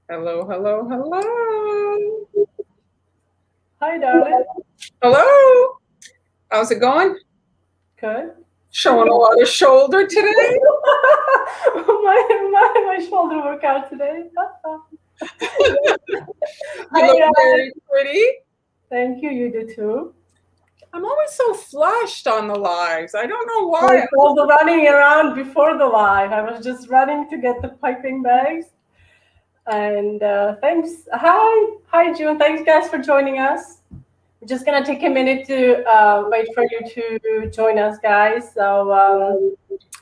Hello, hello, hello. Hi, darling. Hello. How's it going? Good. Showing a lot of shoulder today. my shoulder workout today. You Hi, look guys. very pretty. Thank you. You do too. I'm always so flushed on the lives. I don't know I why. was all the running around before the live. I was just running to get the piping bags. And thanks. Hi, June. Thanks, guys, for joining us. We're just gonna take a minute to wait for you to join us, guys. So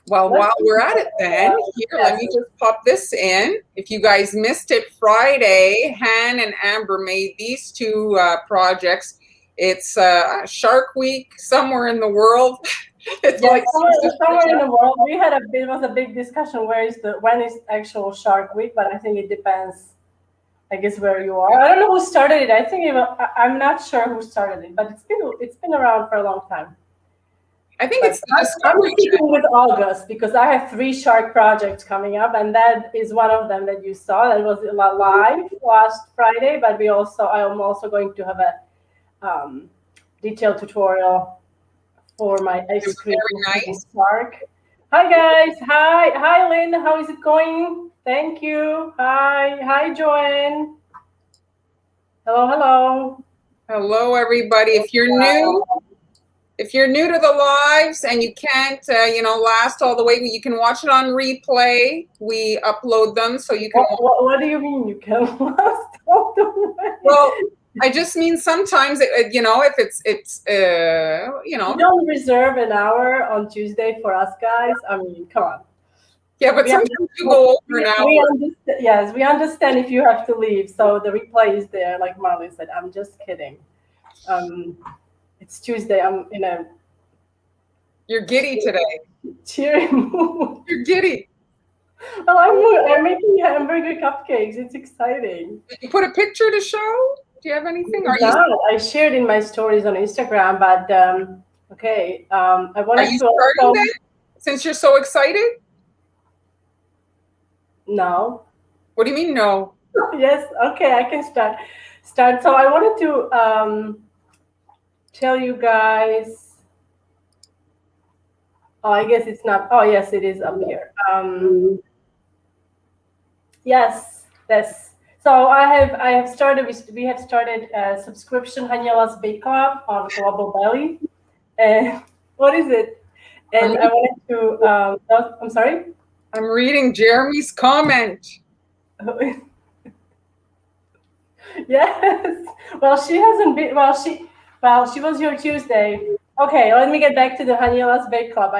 Well, let's. while we're at it then, here, let Yes. me just pop this in. If you guys missed it Friday, Han and Amber made these two projects. It's Shark Week somewhere in the world. It's Yes, like somewhere in the world, we had it was a big discussion when is actual Shark Week, but I think it depends, I guess, where you are. I don't know who started it. I think I'm not sure who started it, but it's been around for a long time. I think But it's the I'm Discovery sticking Channel. with August because I have 3 shark projects coming up, and that is one of them that you saw. That was live last Friday, but I am also going to have a detailed tutorial for my It ice was cream very nice. shark. Hi guys, hi Lynn, how is it going? Thank you. Hi Joanne. Hello. Hello, everybody. If you're new to the lives and you can't, last all the way, you can watch it on replay. We upload them so you can. What do you mean you can last all the way? Well, I just mean sometimes, if You don't reserve an hour on Tuesday for us guys. I mean, come on. yeah, but sometimes you go over an hour. Yes, we understand if you have to leave. So the replay is there, like Marlyn said. I'm just kidding. It's Tuesday. I'm in a You're giddy today. cheering mood. You're giddy. Well, I'm making hamburger cupcakes. It's exciting. Did you put a picture to show? Do you have anything? No, I shared in my stories on Instagram, but okay. I Are wanted you to starting also then? Since you're so excited? no. What do you mean no? Yes, okay, I can start. So I wanted to tell you guys. Oh, I guess it's not. Oh, yes, it is up here. Yes, yes. So I have started. We have started a subscription Haniela's Bake Club on Global Belly. And what is it? And I wanted to. I'm sorry. I'm reading Jeremy's comment. Yes. Well, she hasn't been. She was here Tuesday. Okay, let me get back to the Haniela's Bake Club.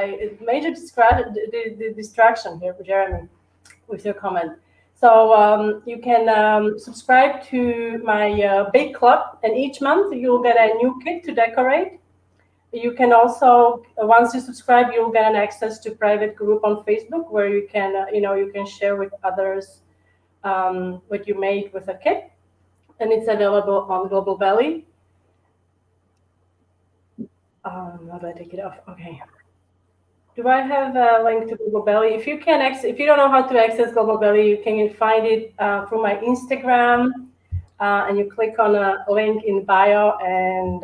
Major the distraction here for Jeremy with your comment. So you can subscribe to my bake club, and each month you'll get a new kit to decorate. You can also, once you subscribe, you'll get an access to private group on Facebook where you can, you can share with others what you made with a kit, and it's available on Global Valley. How do I take it off? Okay. Do I have a link to Global Belly? If you don't know how to access Global Belly, you can find it through my Instagram, and you click on a link in bio, and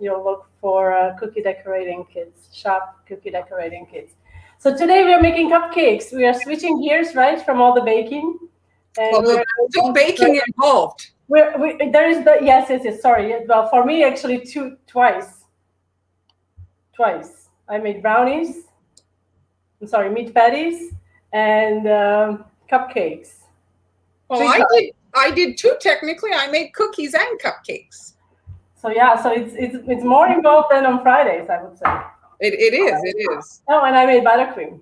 you'll look for cookie decorating kits. Shop cookie decorating kits. So today we are making cupcakes. We are switching gears, right, from all the baking, and there's still baking involved. There is the yes. Sorry, well, for me actually twice. I made brownies. I'm sorry, meat patties and cupcakes. Well, I did too. Technically, I made cookies and cupcakes. So yeah, so it's more involved than on Fridays, I would say. It is. Oh, and I made buttercream.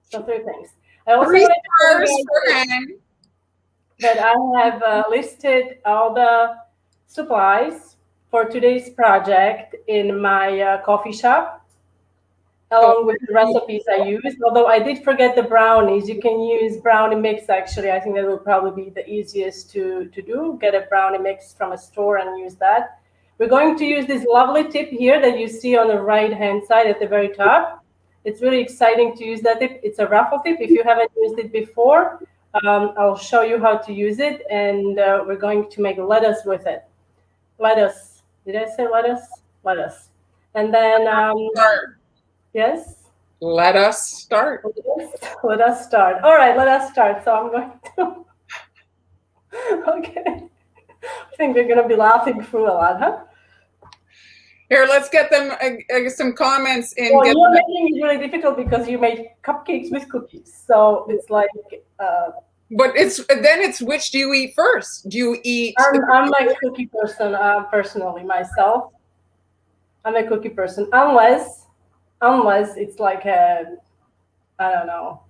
So 3 things. I also 3 wanted to stars for Anne. that I have listed all the supplies for today's project in my coffee shop, along with the recipes I used. Although I did forget the brownies. You can use brownie mix, actually. I think that will probably be the easiest to do. Get a brownie mix from a store and use that. We're going to use this lovely tip here that you see on the right-hand side at the very top. It's really exciting to use that tip. It's a raffle tip. If you haven't used it before, I'll show you how to use it, and we're going to make lettuce with it. Lettuce. Did I say lettuce? Lettuce. And then, yes? Let us start. Let us start. All right, let us start. So I'm going to. Okay. I think we're going to be laughing through a lot, huh? Here, let's get them some comments. Well, you're making it really difficult because you made cupcakes with cookies. So it's like. But it's which do you eat first? Do you eat? I'm a cookie person personally myself. I'm a cookie person unless it's like a, I don't know,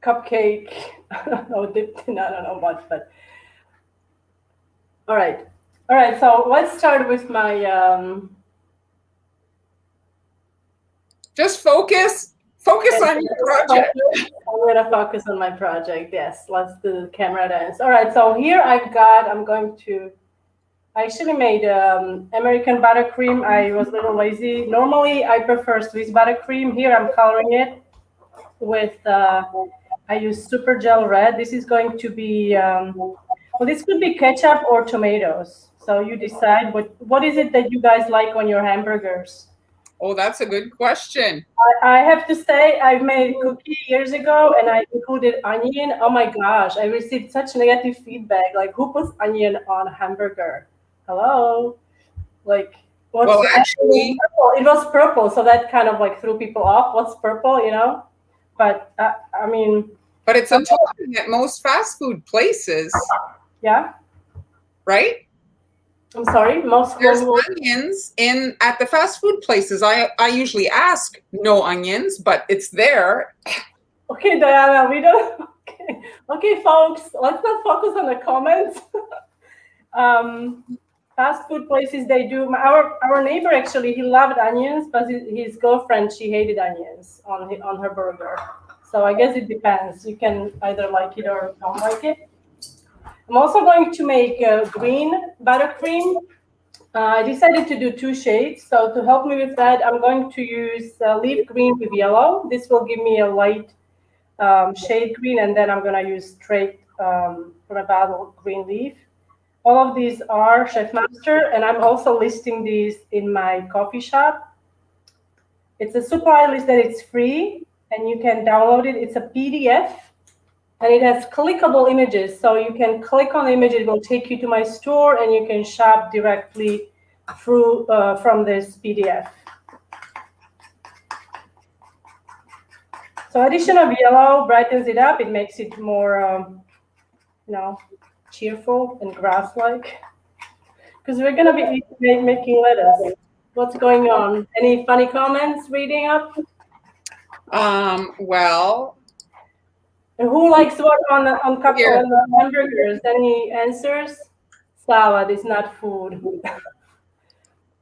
cupcake or dipped in I don't know what, but all right. So let's start with my. Just focus on your project. I'm gonna focus on my project. Yes, let's do the camera dance. All right. So here I'm going to. I actually made American buttercream. I was a little lazy. Normally, I prefer Swiss buttercream. Here, I'm coloring it with, I use super gel red. This is going to be, well, this could be ketchup or tomatoes. So you decide what is it that you guys like on your hamburgers? Oh, that's a good question. I have to say, I made a cookie years ago and I included onion. Oh my gosh, I received such negative feedback. Like, who puts onion on a hamburger? Hello? Like, well, actually, it was purple, so that kind of like threw people off. What's purple, you know? But I mean. But it's a topping at most fast food places. Yeah. Right? I'm sorry, there's onions at the fast food places. I usually ask no onions, but it's there. Okay, Diana, we don't. Okay, folks, let's not focus on the comments. Fast food places, they do. Our neighbor actually, he loved onions, but his girlfriend, she hated onions on her burger. So I guess it depends. You can either like it or don't like it. I'm also going to make green buttercream. I decided to do 2 shades. So to help me with that, I'm going to use leaf green with yellow. This will give me a light shade green, and then I'm going to use straight from a bottle green leaf. All of these are Chef Master, and I'm also listing these in my coffee shop. It's a supply list that it's free, and you can download it. It's a PDF. And it has clickable images, so you can click on the image. It will take you to my store, and you can shop directly through from this PDF. So addition of yellow brightens it up. It makes it more, cheerful and grass-like. Because we're gonna be making lettuce. What's going on? Any funny comments reading up? Well. And who likes what on hamburgers? Any answers? Salad is not food.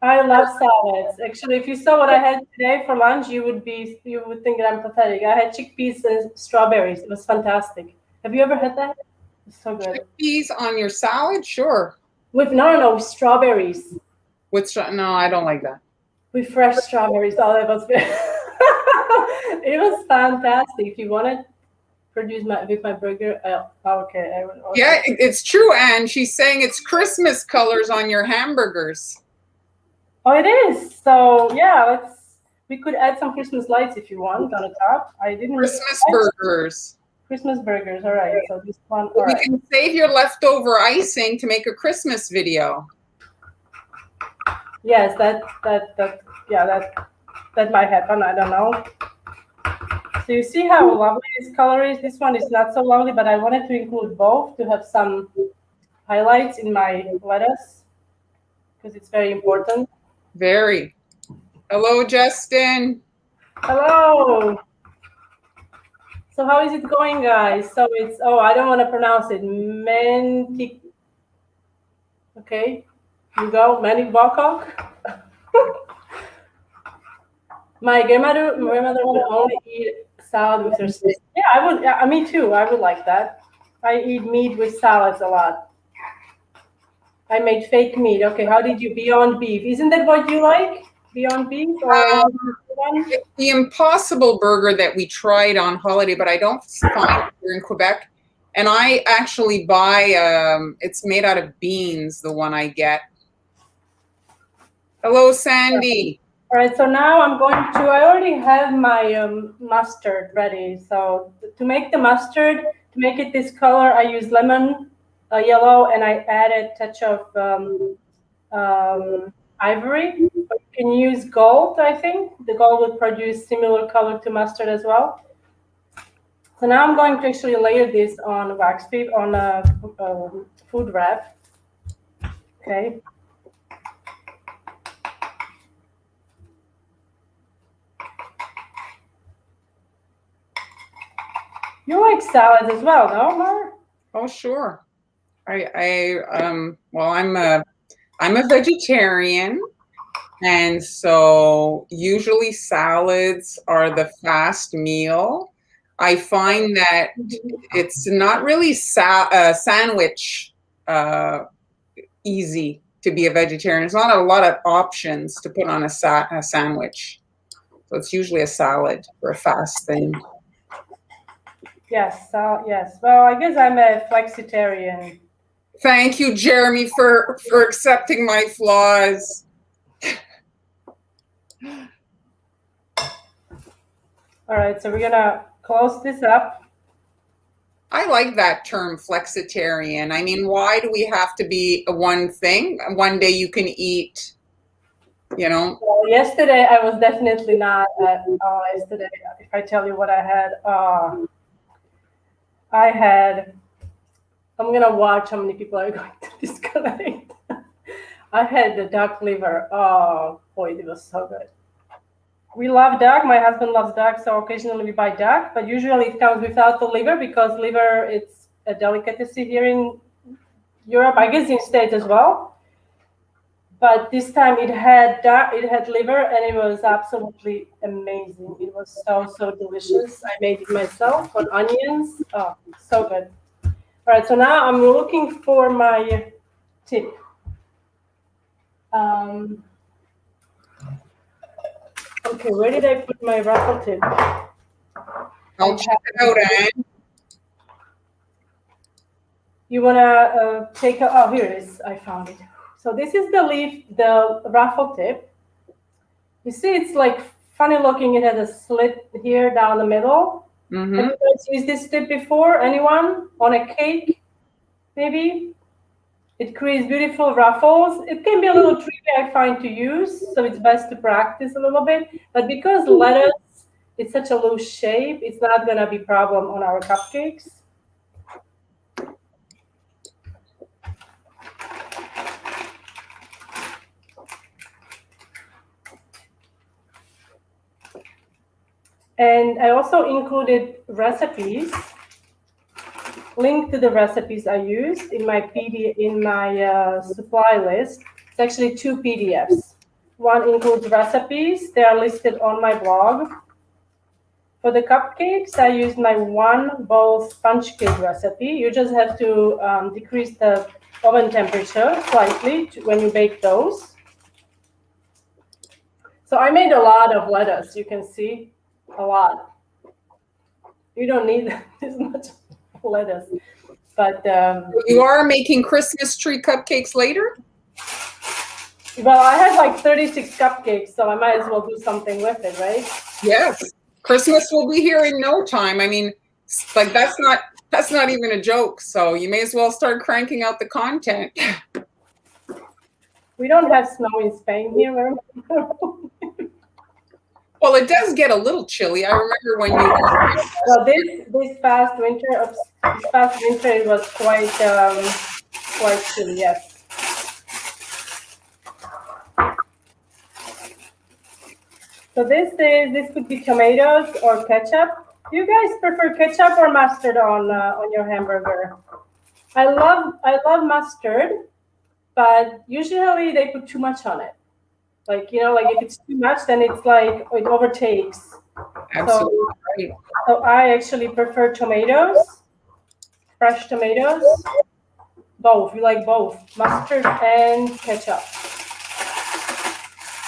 I love salads. Actually, if you saw what I had today for lunch, you would think that I'm pathetic. I had chickpeas and strawberries. It was fantastic. Have you ever had that? It's so good. Chickpeas on your salad? Sure. With no strawberries. No, I don't like that. With fresh strawberries. Oh, that was good. It was fantastic. If you want to produce with my burger, okay. Yeah, it's true, Anne. She's saying it's Christmas colors on your hamburgers. Oh, it is. So yeah, we could add some Christmas lights if you want on the top. I didn't. Christmas burgers. Christmas burgers. All right. So this one. We can save your leftover icing to make a Christmas video. Yes, that might happen. I don't know. So you see how lovely this color is. This one is not so lovely, but I wanted to include both to have some highlights in my lettuce because it's very important. Very. Hello, Justin. Hello. So how is it going, guys? So it's, I don't want to pronounce it. Mentik. Okay, you go. Mentik Bakok. My grandmother would only eat salad with her steak. Yeah, I would. Me too. I would like that. I eat meat with salads a lot. I made fake meat. Okay, how did you Beyond Beef? Isn't that what you like? Beyond Beef or one? The Impossible Burger that we tried on holiday, but I don't find it here in Quebec. And I actually buy, it's made out of beans, the one I get. Hello, Sandy. All right, so now I'm going to, I already have my mustard ready. So to make the mustard, to make it this color, I use lemon yellow, and I add a touch of ivory. But you can use gold, I think. The gold would produce similar color to mustard as well. So now I'm going to actually layer this on wax paper, on a food wrap. Okay. You like salads as well, no, Mar? Oh, sure. Well, I'm a vegetarian, and so usually salads are the fast meal. I find that it's not really sandwich easy to be a vegetarian. There's not a lot of options to put on a sandwich, so it's usually a salad or a fast thing. Yes, yes. Well, I guess I'm a flexitarian. Thank you, Jeremy, for accepting my flaws. All right, so we're gonna close this up. I like that term, flexitarian. I mean, why do we have to be a one thing? One day you can eat, you know. Well, yesterday I was definitely not. Yesterday, if I tell you what I had, I'm gonna watch how many people are going to disconnect. I had the duck liver. Oh boy, it was so good. We love duck. My husband loves duck, so occasionally we buy duck, but usually it comes without the liver because liver, it's a delicacy here in Europe, I guess in States as well. But this time it had duck, it had liver, and it was absolutely amazing. It was so delicious. I made it myself on onions. Oh, so good. All right, so now I'm looking for my tip. Okay, where did I put my raffle tip? I'll check it out, Anne. You wanna take a, oh, here it is. I found it. So this is the raffle tip. You see, it's like funny looking. It has a slit here down the middle. Mm-hmm. Have you guys used this tip before? Anyone? On a cake, maybe? It creates beautiful ruffles. It can be a little tricky, I find, to use, so it's best to practice a little bit. But because lettuce is such a loose shape, it's not going to be a problem on our cupcakes. And I also included recipes. Link to the recipes I used in my supply list. It's actually 2 PDFs. One includes recipes. They are listed on my blog. For the cupcakes, I used my 1 bowl sponge cake recipe. You just have to decrease the oven temperature slightly when you bake those. So I made a lot of lettuce. You can see a lot. You don't need this much lettuce, but you are making Christmas tree cupcakes later? Well, I had like 36 cupcakes, so I might as well do something with it, right? Yes, Christmas will be here in no time. I mean, like that's not even a joke, so you may as well start cranking out the content. We don't have snow in Spain here. Well, it does get a little chilly. I remember when you. Well, this past winter it was quite chilly. Yes. So this could be tomatoes or ketchup. Do you guys prefer ketchup or mustard on your hamburger? I love mustard, but usually they put too much on it. Like, you know, like if it's too much, then it's like it overtakes. Absolutely. So I actually prefer tomatoes, fresh tomatoes, both. We like both, mustard and ketchup.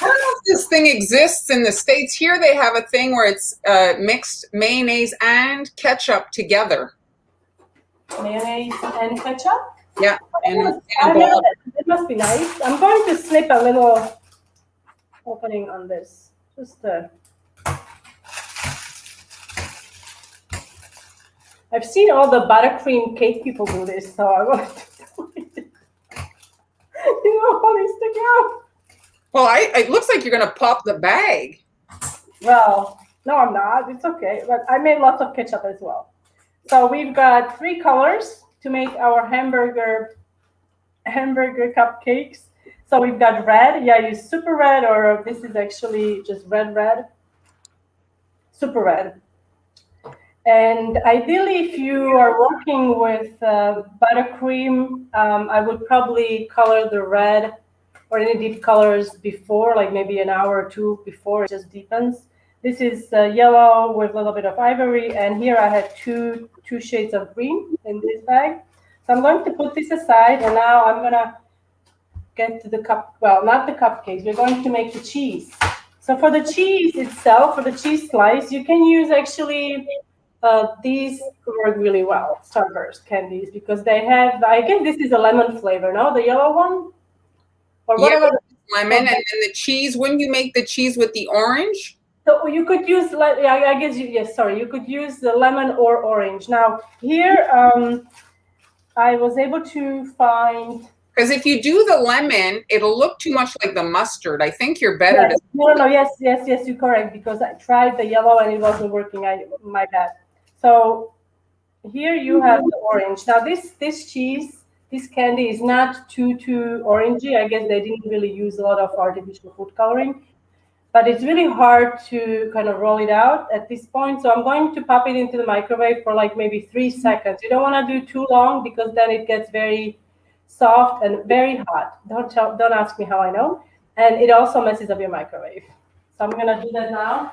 I don't know if this thing exists in the States. Here they have a thing where it's mixed mayonnaise and ketchup together. Mayonnaise and ketchup? Yeah. It must be nice. I'm going to snip a little opening on this. Just I've seen all the buttercream cake people do this, so I want to do it. You know how they stick out. Well, it looks like you're going to pop the bag. Well, no, I'm not. It's okay. But I made lots of ketchup as well. So we've got 3 colors to make our hamburger cupcakes. So we've got red. Yeah, use super red, or this is actually just red. Super red. And ideally, if you are working with buttercream, I would probably color the red or any deep colors before, like maybe an hour or 2 before. It just deepens. This is yellow with a little bit of ivory, and here I have two shades of green in this bag. So I'm going to put this aside, and now I'm gonna get to the not the cupcakes. We're going to make the cheese. So for the cheese itself, for the cheese slice, you can use actually these work really well, Starburst candies, because they have, I guess this is a lemon flavor, no? The yellow one? Or yeah, lemon, and then the cheese. Wouldn't you make the cheese with the orange? So you could use, I guess, you could use the lemon or orange. Now here, I was able to find... Because if you do the lemon, it'll look too much like the mustard. I think you're better to... No, yes, you're correct, because I tried the yellow and it wasn't working. My bad. So here you have the orange. Now this cheese, this candy is not too orangey. I guess they didn't really use a lot of artificial food coloring, but it's really hard to kind of roll it out at this point. So I'm going to pop it into the microwave for like maybe 3 seconds. You don't want to do too long, because then it gets very soft and very hot. Don't ask me how I know. And it also messes up your microwave. So I'm gonna do that now.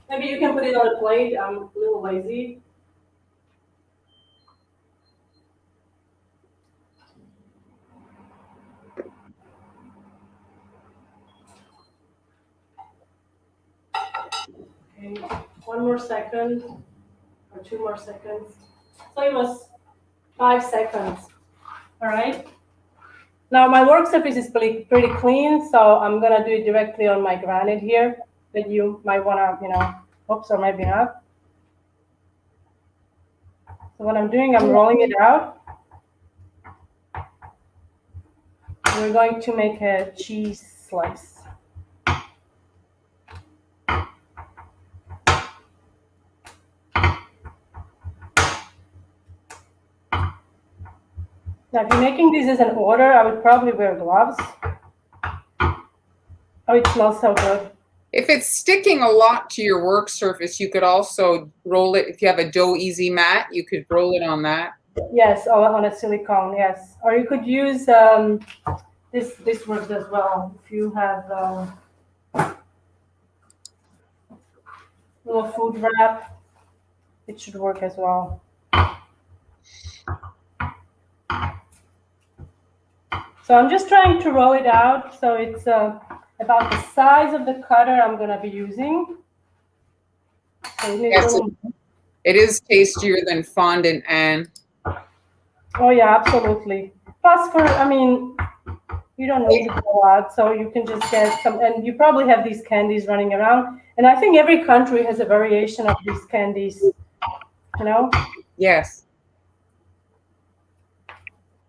Maybe you can put it on a plate. I'm a little lazy. Okay, 1 more second or 2 more seconds. So it was 5 seconds. All right. Now my work surface is pretty clean, so I'm gonna do it directly on my granite here. That you might wanna, oops, or maybe not. So what I'm doing, I'm rolling it out. We're going to make a cheese slice. Now, if you're making this as an order, I would probably wear gloves. Oh, it smells so good. If it's sticking a lot to your work surface, you could also roll it. If you have a dough easy mat, you could roll it on that. Yes, on a silicone, yes. Or you could use, this works as well. If you have little food wrap, it should work as well. So I'm just trying to roll it out so it's about the size of the cutter I'm going to be using. So yes, it is tastier than fondant, Anne. Oh yeah, absolutely. Plus, you don't need a lot, so you can just get some, and you probably have these candies running around. And I think every country has a variation of these candies, Yes.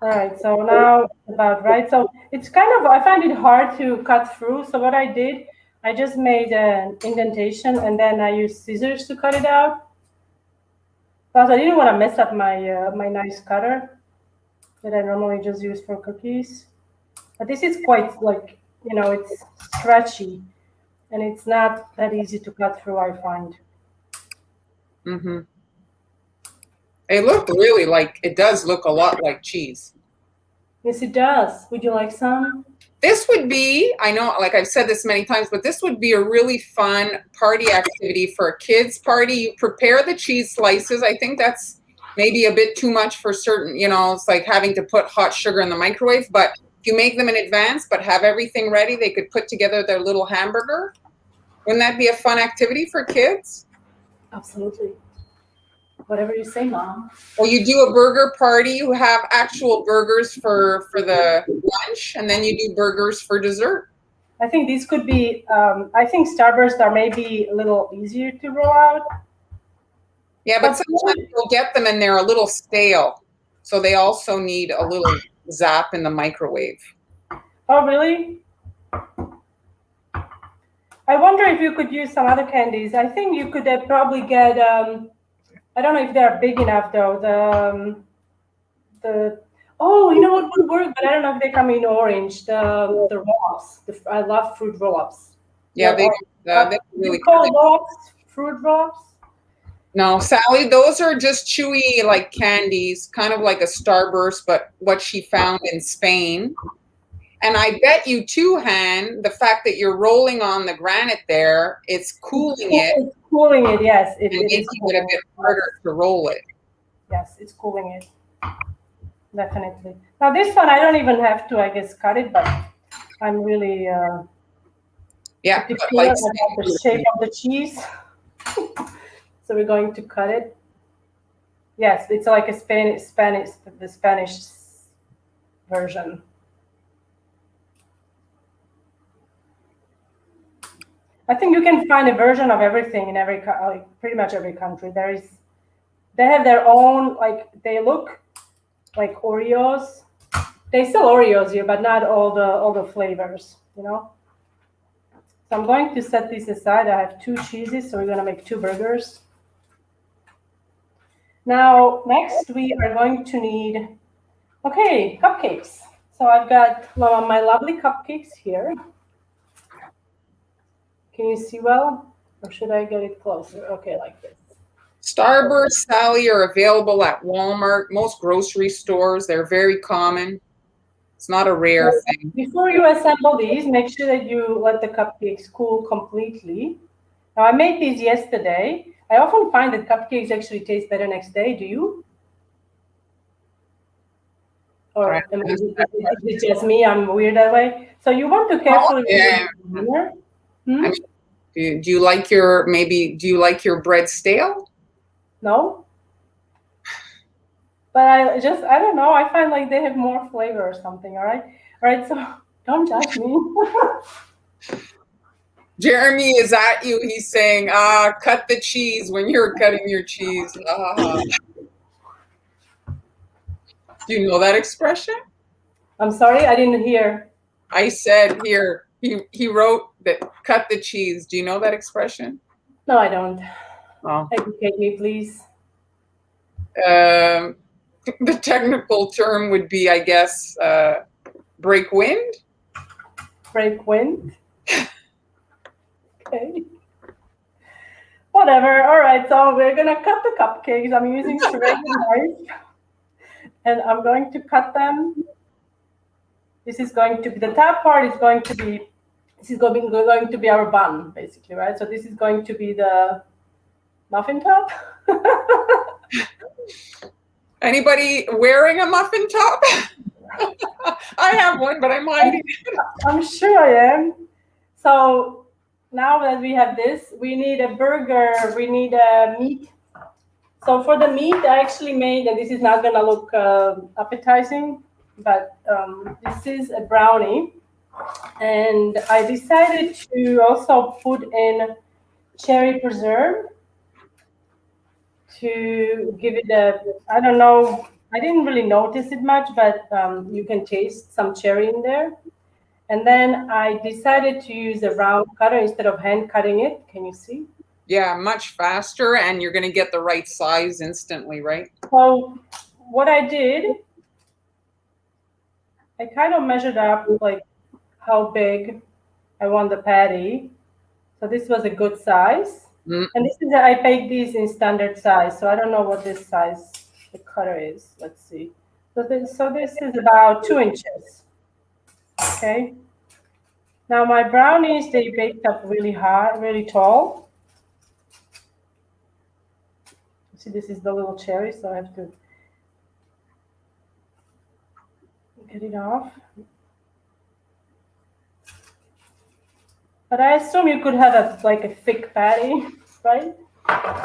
All right, so now about right. So it's I find it hard to cut through. So what I did, I just made an indentation, and then I used scissors to cut it out. Because I didn't want to mess up my my nice cutter that I normally just use for cookies. But this is quite it's stretchy, and it's not that easy to cut through, I find. Mm-hmm. It looked really it does look a lot like cheese. Yes, it does. Would you like some? This would be, I know, like I've said this many times, but this would be a really fun party activity for a kids' party. You prepare the cheese slices. I think that's maybe a bit too much for certain, it's like having to put hot sugar in the microwave. But If you make them in advance, but have everything ready, they could put together their little hamburger. Wouldn't that be a fun activity for kids? Absolutely. Whatever you say, Mom. Or you do a burger party, you have actual burgers for the lunch, and then you do burgers for dessert. I think these could be, I think Starburst are maybe a little easier to roll out. Yeah, but sometimes you'll get them and they're a little stale. So they also need a little zap in the microwave. Oh, really? I wonder if you could use some other candies. I think you could probably get, I don't know if they're big enough though. Oh, you know what would work, but I don't know if they come in orange. The roll-ups. I love fruit roll-ups. Yeah, they really call roll-ups fruit roll-ups? No, Sally, those are just chewy like candies, kind of like a Starburst, but what she found in Spain. And I bet you too, Han, the fact that you're rolling on the granite there, it's cooling it. It's cooling it, yes. It making it a bit harder to roll it. Yes, it's cooling it. Definitely. Now this one, I don't even have to, I guess, cut it, but I'm really yeah, particular about the shape of the cheese. So we're going to cut it. Yes, it's like the Spanish version. I think you can find a version of everything in every, like pretty much every country. They have their own, like they look like Oreos. They sell Oreos here, but not all the flavors, you know. So I'm going to set these aside. I have 2 cheeses, so we're going to make 2 burgers. Now, next we are going to need, okay, cupcakes. So I've got my lovely cupcakes here. Can you see well? Or should I get it closer? Okay, like this. Starburst, Sally, are available at Walmart, most grocery stores. They're very common. It's not a rare thing. Before you assemble these, make sure that you let the cupcakes cool completely. Now, I made these yesterday. I often find that cupcakes actually taste better next day. Do you? Or is it just me? I'm weird that way. So you want to carefully. Yeah. I mean, do you like your bread stale? No. But I don't know. I find like they have more flavor or something. All right. So don't judge me. Jeremy is at you. He's saying, cut the cheese when you're cutting your cheese. Do you know that expression? I'm sorry, I didn't hear. I said here, he wrote that cut the cheese. Do you know that expression? No, I don't. Oh. Educate me, please. The technical term would be, I guess, break wind. Break wind. Okay. Whatever. All right. So we're gonna cut the cupcakes. I'm using serrated knife, and I'm going to cut them. This is going to be the top part. Is going to be. This is going to be our bun, basically, right? So this is going to be the muffin top. Anybody wearing a muffin top? I have one, but I'm hiding it. I'm sure I am. So now that we have this, we need a burger. We need a meat. So for the meat, I actually made, and this is not going to look appetizing, but this is a brownie. And I decided to also put in cherry preserve to give it a, I don't know, I didn't really notice it much, but you can taste some cherry in there. And then I decided to use a round cutter instead of hand cutting it. Can you see? Yeah, much faster, and you're going to get the right size instantly, right? So what I did, I kind of measured up like how big I want the patty. So this was a good size. Mm. And this is, I baked these in standard size. So I don't know what this size the cutter is. Let's see. So this is about 2 inches. Okay. Now my brownies, they baked up really high, really tall. See, this is the little cherry, so I have to get it off. But I assume you could have a thick patty, right?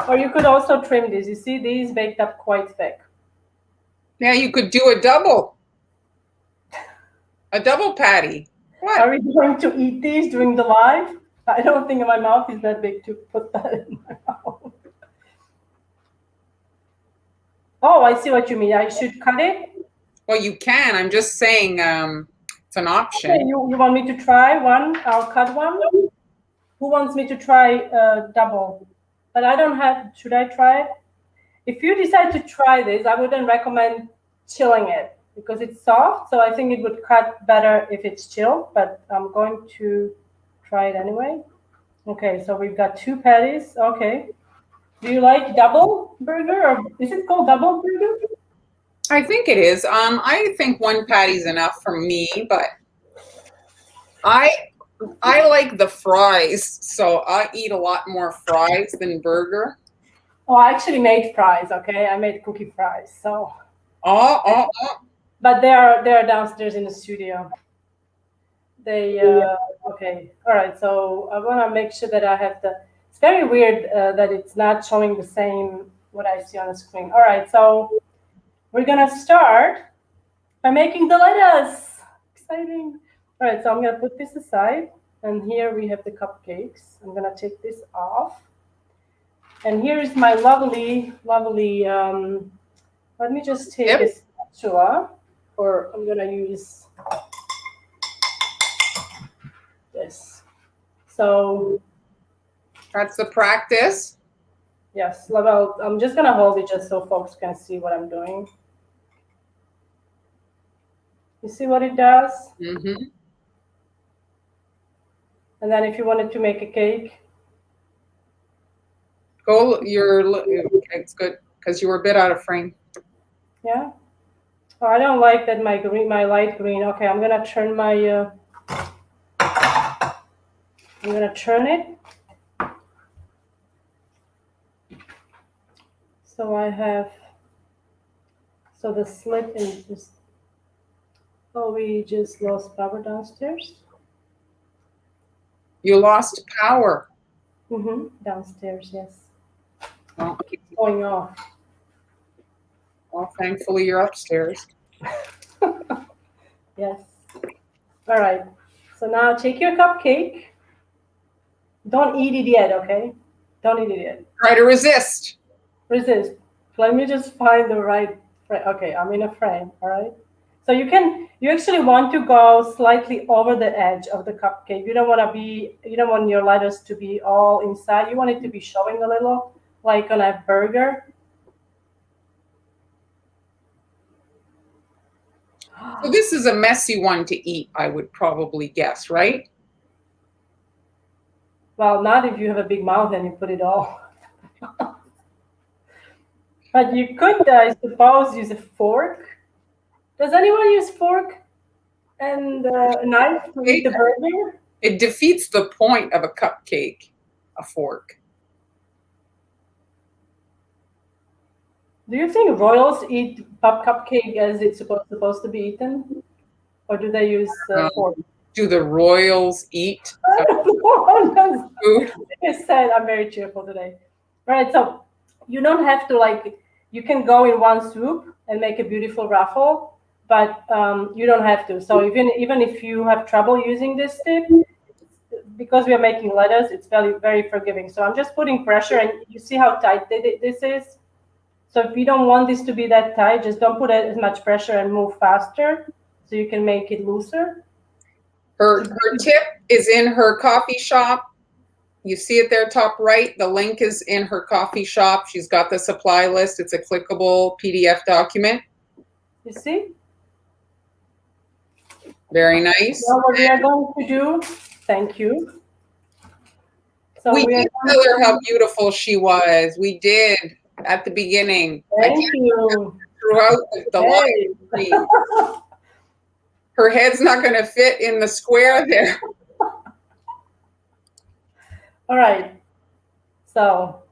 Or you could also trim these. You see, these baked up quite thick. Yeah, you could do a double patty. What? Are we going to eat these during the live? I don't think my mouth is that big to put that in my mouth. Oh, I see what you mean. I should cut it? Well, you can. I'm just saying it's an option. Okay, you want me to try one? I'll cut one. Who wants me to try double? But I don't have, should I try it? If you decide to try this, I wouldn't recommend chilling it because it's soft. So I think it would cut better if it's chilled, but I'm going to try it anyway. Okay, so we've got 2 patties. Okay. Do you like double burger or is it called double burger? I think it is. I think 1 patty's enough for me, but I like the fries, so I eat a lot more fries than burger. Oh, I actually made fries. Okay, I made cookie fries. So. Oh. But they are downstairs in the studio. They okay. All right. So I want to make sure that I have the. It's very weird that it's not showing the same what I see on the screen. All right. So we're gonna start by making the lettuce. Exciting. All right. So I'm gonna put this aside, and here we have the cupcakes. I'm gonna take this off, and here is my lovely. Let me just take a spatula, or I'm gonna use this. So that's the practice. Yes, well, I'm just gonna hold it just so folks can see what I'm doing. You see what it does? Mm-hmm. And then if you wanted to make a cake, it's good because you were a bit out of frame. Yeah. Oh, I don't like that my light green. Okay, I'm gonna turn my. I'm gonna turn it. So I have. So the slit is just. Oh, we just lost power downstairs. You lost power. Mm-hmm. Downstairs, yes. Oh. It's going off. Well, thankfully you're upstairs. Yes. All right. So now take your cupcake. Don't eat it yet, okay? Don't eat it yet. Try to resist. Resist. Let me just find the right frame. Okay, I'm in a frame, all right? So you actually want to go slightly over the edge of the cupcake. You don't want your lettuce to be all inside. You want it to be showing a little, like on a burger. So this is a messy one to eat, I would probably guess, right? Well, not if you have a big mouth and you put it all. But you could, I suppose, use a fork. Does anyone use fork and a knife to eat the burger? It defeats the point of a cupcake, a fork. Do you think royals eat cupcake as it's supposed to be eaten? Or do they use fork? Do the royals eat food? I said I'm very cheerful today. All right, so you don't have to you can go in one swoop and make a beautiful ruffle, but you don't have to. So even if you have trouble using this tip, because we are making lettuce, it's very, very forgiving. So I'm just putting pressure, and you see how tight this is? So if you don't want this to be that tight, just don't put as much pressure and move faster so you can make it looser. Her tip is in her coffee shop. You see it there, top right. The link is in her coffee shop. She's got the supply list. It's a clickable PDF document. You see? Very nice. Now what we are going to do, thank you. So we did tell her how beautiful she was. We did at the beginning. Thank you. Throughout the live stream. Her head's not going to fit in the square there. All right. So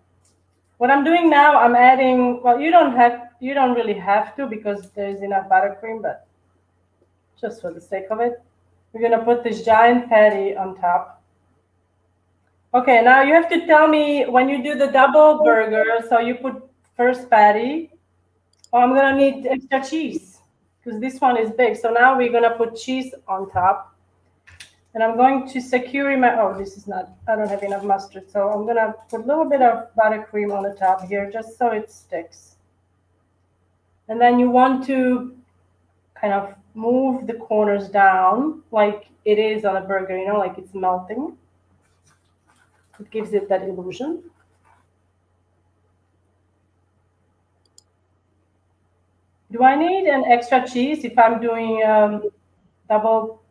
what I'm doing now, I'm adding, well, you don't really have to because there's enough buttercream, but just for the sake of it, we're going to put this giant patty on top. Okay, now you have to tell me when you do the double burger, so you put first patty. Oh, I'm gonna need extra cheese because this one is big. So now we're gonna put cheese on top. And I'm going to secure my, oh, this is not, I don't have enough mustard. So I'm gonna put a little bit of buttercream on the top here just so it sticks. And then you want to kind of move the corners down like it is on a burger, you know, like it's melting. It gives it that illusion. Do I need an extra cheese if I'm doing double?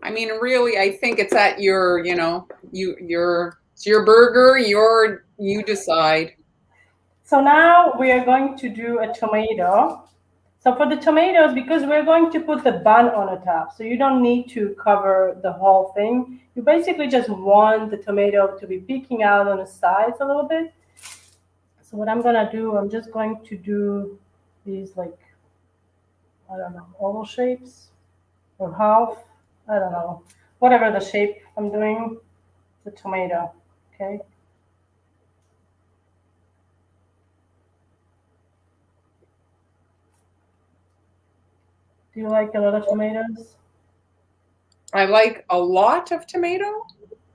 I mean, really, I think it's at your, it's your burger, you decide. So now we are going to do a tomato. So for the tomatoes, because we're going to put the bun on the top, so you don't need to cover the whole thing. You basically just want the tomato to be peeking out on the sides a little bit. So what I'm gonna do, I'm just going to do these like, I don't know, oval shapes or half, I don't know, whatever the shape I'm doing, the tomato, okay? Do you like a lot of tomatoes? I like a lot of tomato.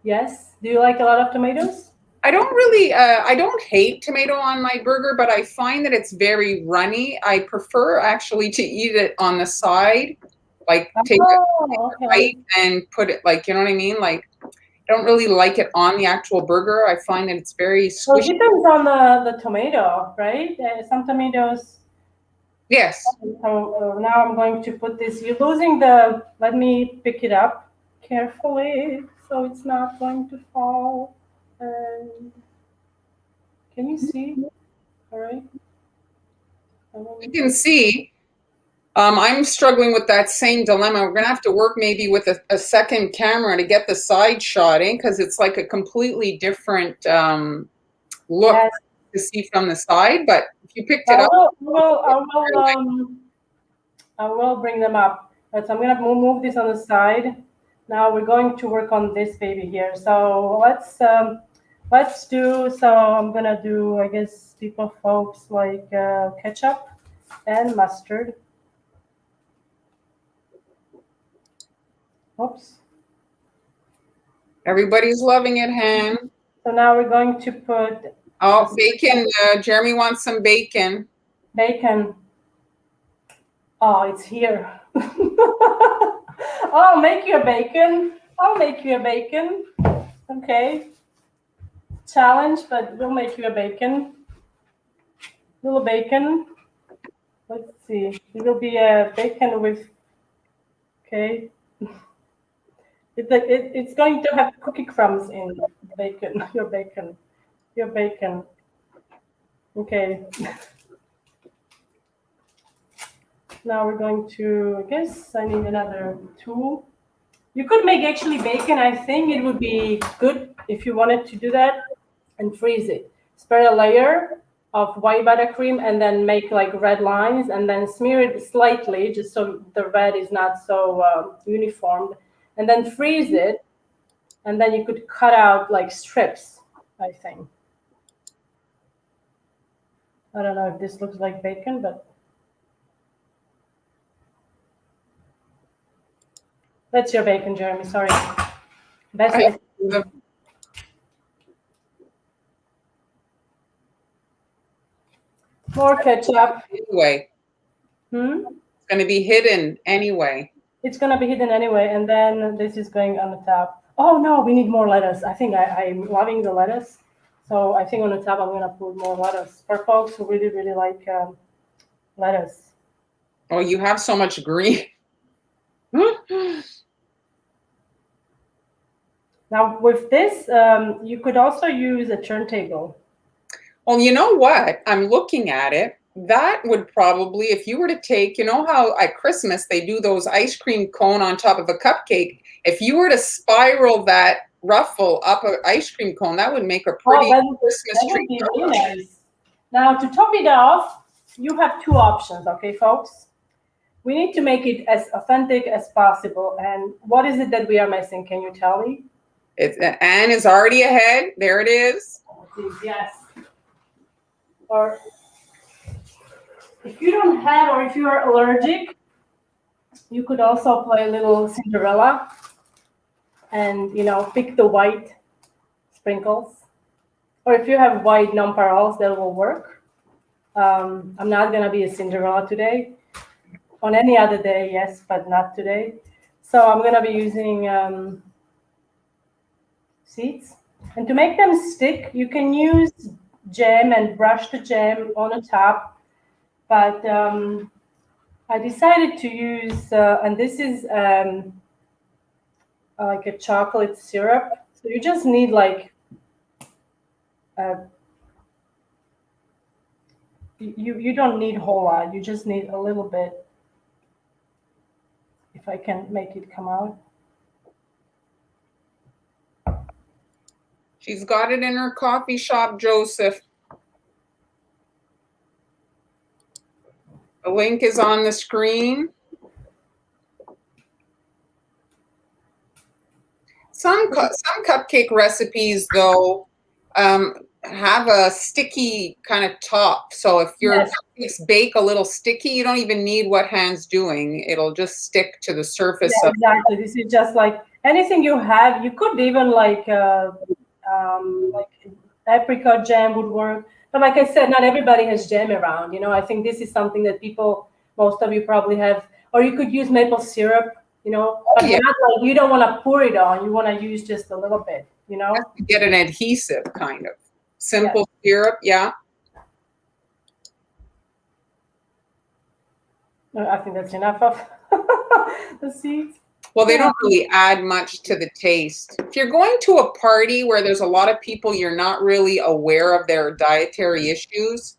Yes. Do you like a lot of tomatoes? I don't really, I don't hate tomato on my burger, but I find that it's very runny. I prefer actually to eat it on the side, like take Oh, a okay. bite and put it, like, you know what I mean? Like, I don't really like it on the actual burger. I find that it's very Well, it squishy. depends on the tomato, right? Some tomatoes. Yes. So now I'm going to put this. You're losing the. Let me pick it up carefully so it's not going to fall. And can you see? All right. You can see. I'm struggling with that same dilemma. We're gonna have to work maybe with a second camera to get the side shotting because it's like a completely different look Yes. to see from the side. But if you picked I it up, will. I will bring them up. But I'm gonna move this on the side. Now we're going to work on this baby here. So let's do. So I'm gonna do. I guess people folks like ketchup and mustard. Oops. everybody's loving it, Han. So now we're going to put Oh, bacon. Jeremy wants some bacon. bacon. Oh, it's here. I'll make you a bacon. I'll make you a bacon. Okay. Challenge, but we'll make you a bacon. Little bacon. Let's see. It will be a bacon with. Okay. It's going to have cookie crumbs in bacon. Your bacon. Your bacon. Okay. Now we're going to. I guess I need another tool. You could make actually bacon. I think it would be good if you wanted to do that and freeze it. Spread a layer of white buttercream and then make like red lines and then smear it slightly just so the red is not so uniform. And then freeze it. And then you could cut out like strips, I think. I don't know if this looks like bacon, but that's your bacon, Jeremy. Sorry. Best. More ketchup. Anyway, it's going to be hidden anyway. It's going to be hidden anyway. And then this is going on the top. Oh, no, we need more lettuce. I think I'm loving the lettuce. So I think on the top, I'm going to put more lettuce for folks who really, really like lettuce. Oh, you have so much green. Now, with this, you could also use a turntable. Well, you know what? I'm looking at it. That would probably, if you were to take, you know how at Christmas they do those ice cream cone on top of a cupcake. If you were to spiral that ruffle up an ice cream cone, that would make a pretty Christmas tree. That would be really nice. Now, to top it off, you have two options, okay, folks? We need to make it as authentic as possible. And what is it that we are missing? Can you tell me? Anne is already ahead. There it is. Yes. Or if you don't have, or if you are allergic, you could also play a little Cinderella and, pick the white sprinkles. Or if you have white nonpareils, that will work. I'm not going to be a Cinderella today. On any other day, yes, but not today. So I'm going to be using seeds. And to make them stick, you can use jam and brush the jam on the top. But I decided to use, and this is like a chocolate syrup. So you just need like, you don't need a whole lot. You just need a little bit. If I can make it come out. She's got it in her coffee shop, Joseph. The link is on the screen. Some cupcake recipes, though, have a sticky kind of top. So if your cupcakes bake a little sticky, you don't even need what Han's doing. It'll just stick to the surface. Yeah, exactly. This is just like anything you have. You could even like apricot jam would work. But like I said, not everybody has jam around. I think this is something that most of you probably have. Or you could use maple syrup, but not like you don't want to pour it on. You want to use just a little bit, Get an adhesive kind of. Simple syrup, yeah. I think that's enough of the seeds. Well, they don't really add much to the taste. If you're going to a party where there's a lot of people you're not really aware of their dietary issues,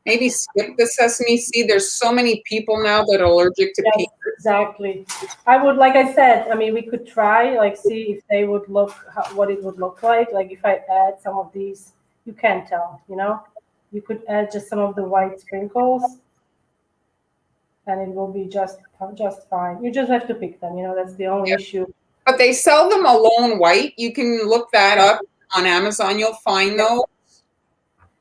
maybe skip the sesame seed. There's so many people now that are allergic to peanuts. Exactly. I would, like I said, we could try, see if they would what it would look like. Like if I add some of these, you can't tell, You could add just some of the white sprinkles, and it will be just fine. You just have to pick them, that's the only issue. But they sell them alone white. You can look that up on Amazon. You'll find those.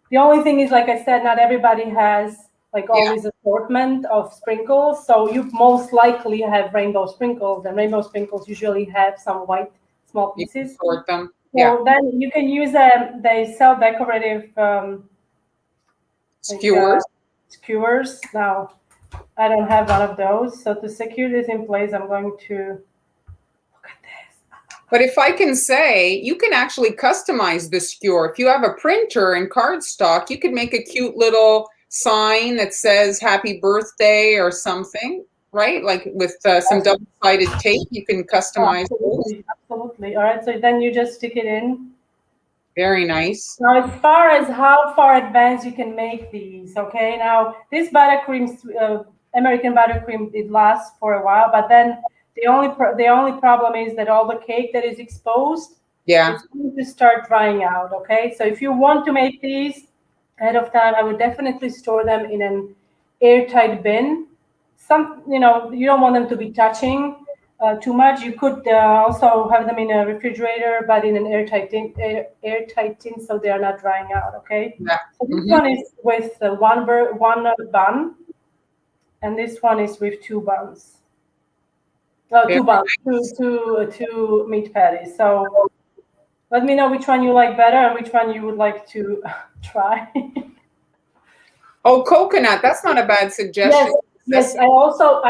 The only thing is, like I said, not everybody has all this assortment of sprinkles. So you most likely have rainbow sprinkles, and rainbow sprinkles usually have some white small pieces. You can sort them. So then you can use them. They sell decorative skewers. Skewers. Now, I don't have one of those. So to secure this in place, I'm going to look at this. But if I can say, you can actually customize the skewer. If you have a printer and cardstock, you could make a cute little sign that says happy birthday or something, right? Like with some double-sided tape, you can customize those. Absolutely. All right. So then you just stick it in. Very nice. Now, as far as how far advanced you can make these, okay? Now, this buttercream, American buttercream, it lasts for a while, but then the only problem is that all the cake that is exposed is going to start drying out, okay? So if you want to make these ahead of time, I would definitely store them in an airtight bin. You don't want them to be touching too much. You could also have them in a refrigerator, but in an airtight tin, so they are not drying out, okay? Yeah. So this one is with one bun, and this one is with two buns. Two buns, two meat patties. So let me know which one you like better and which one you would like to try. Oh, coconut. That's not a bad suggestion. Yes. I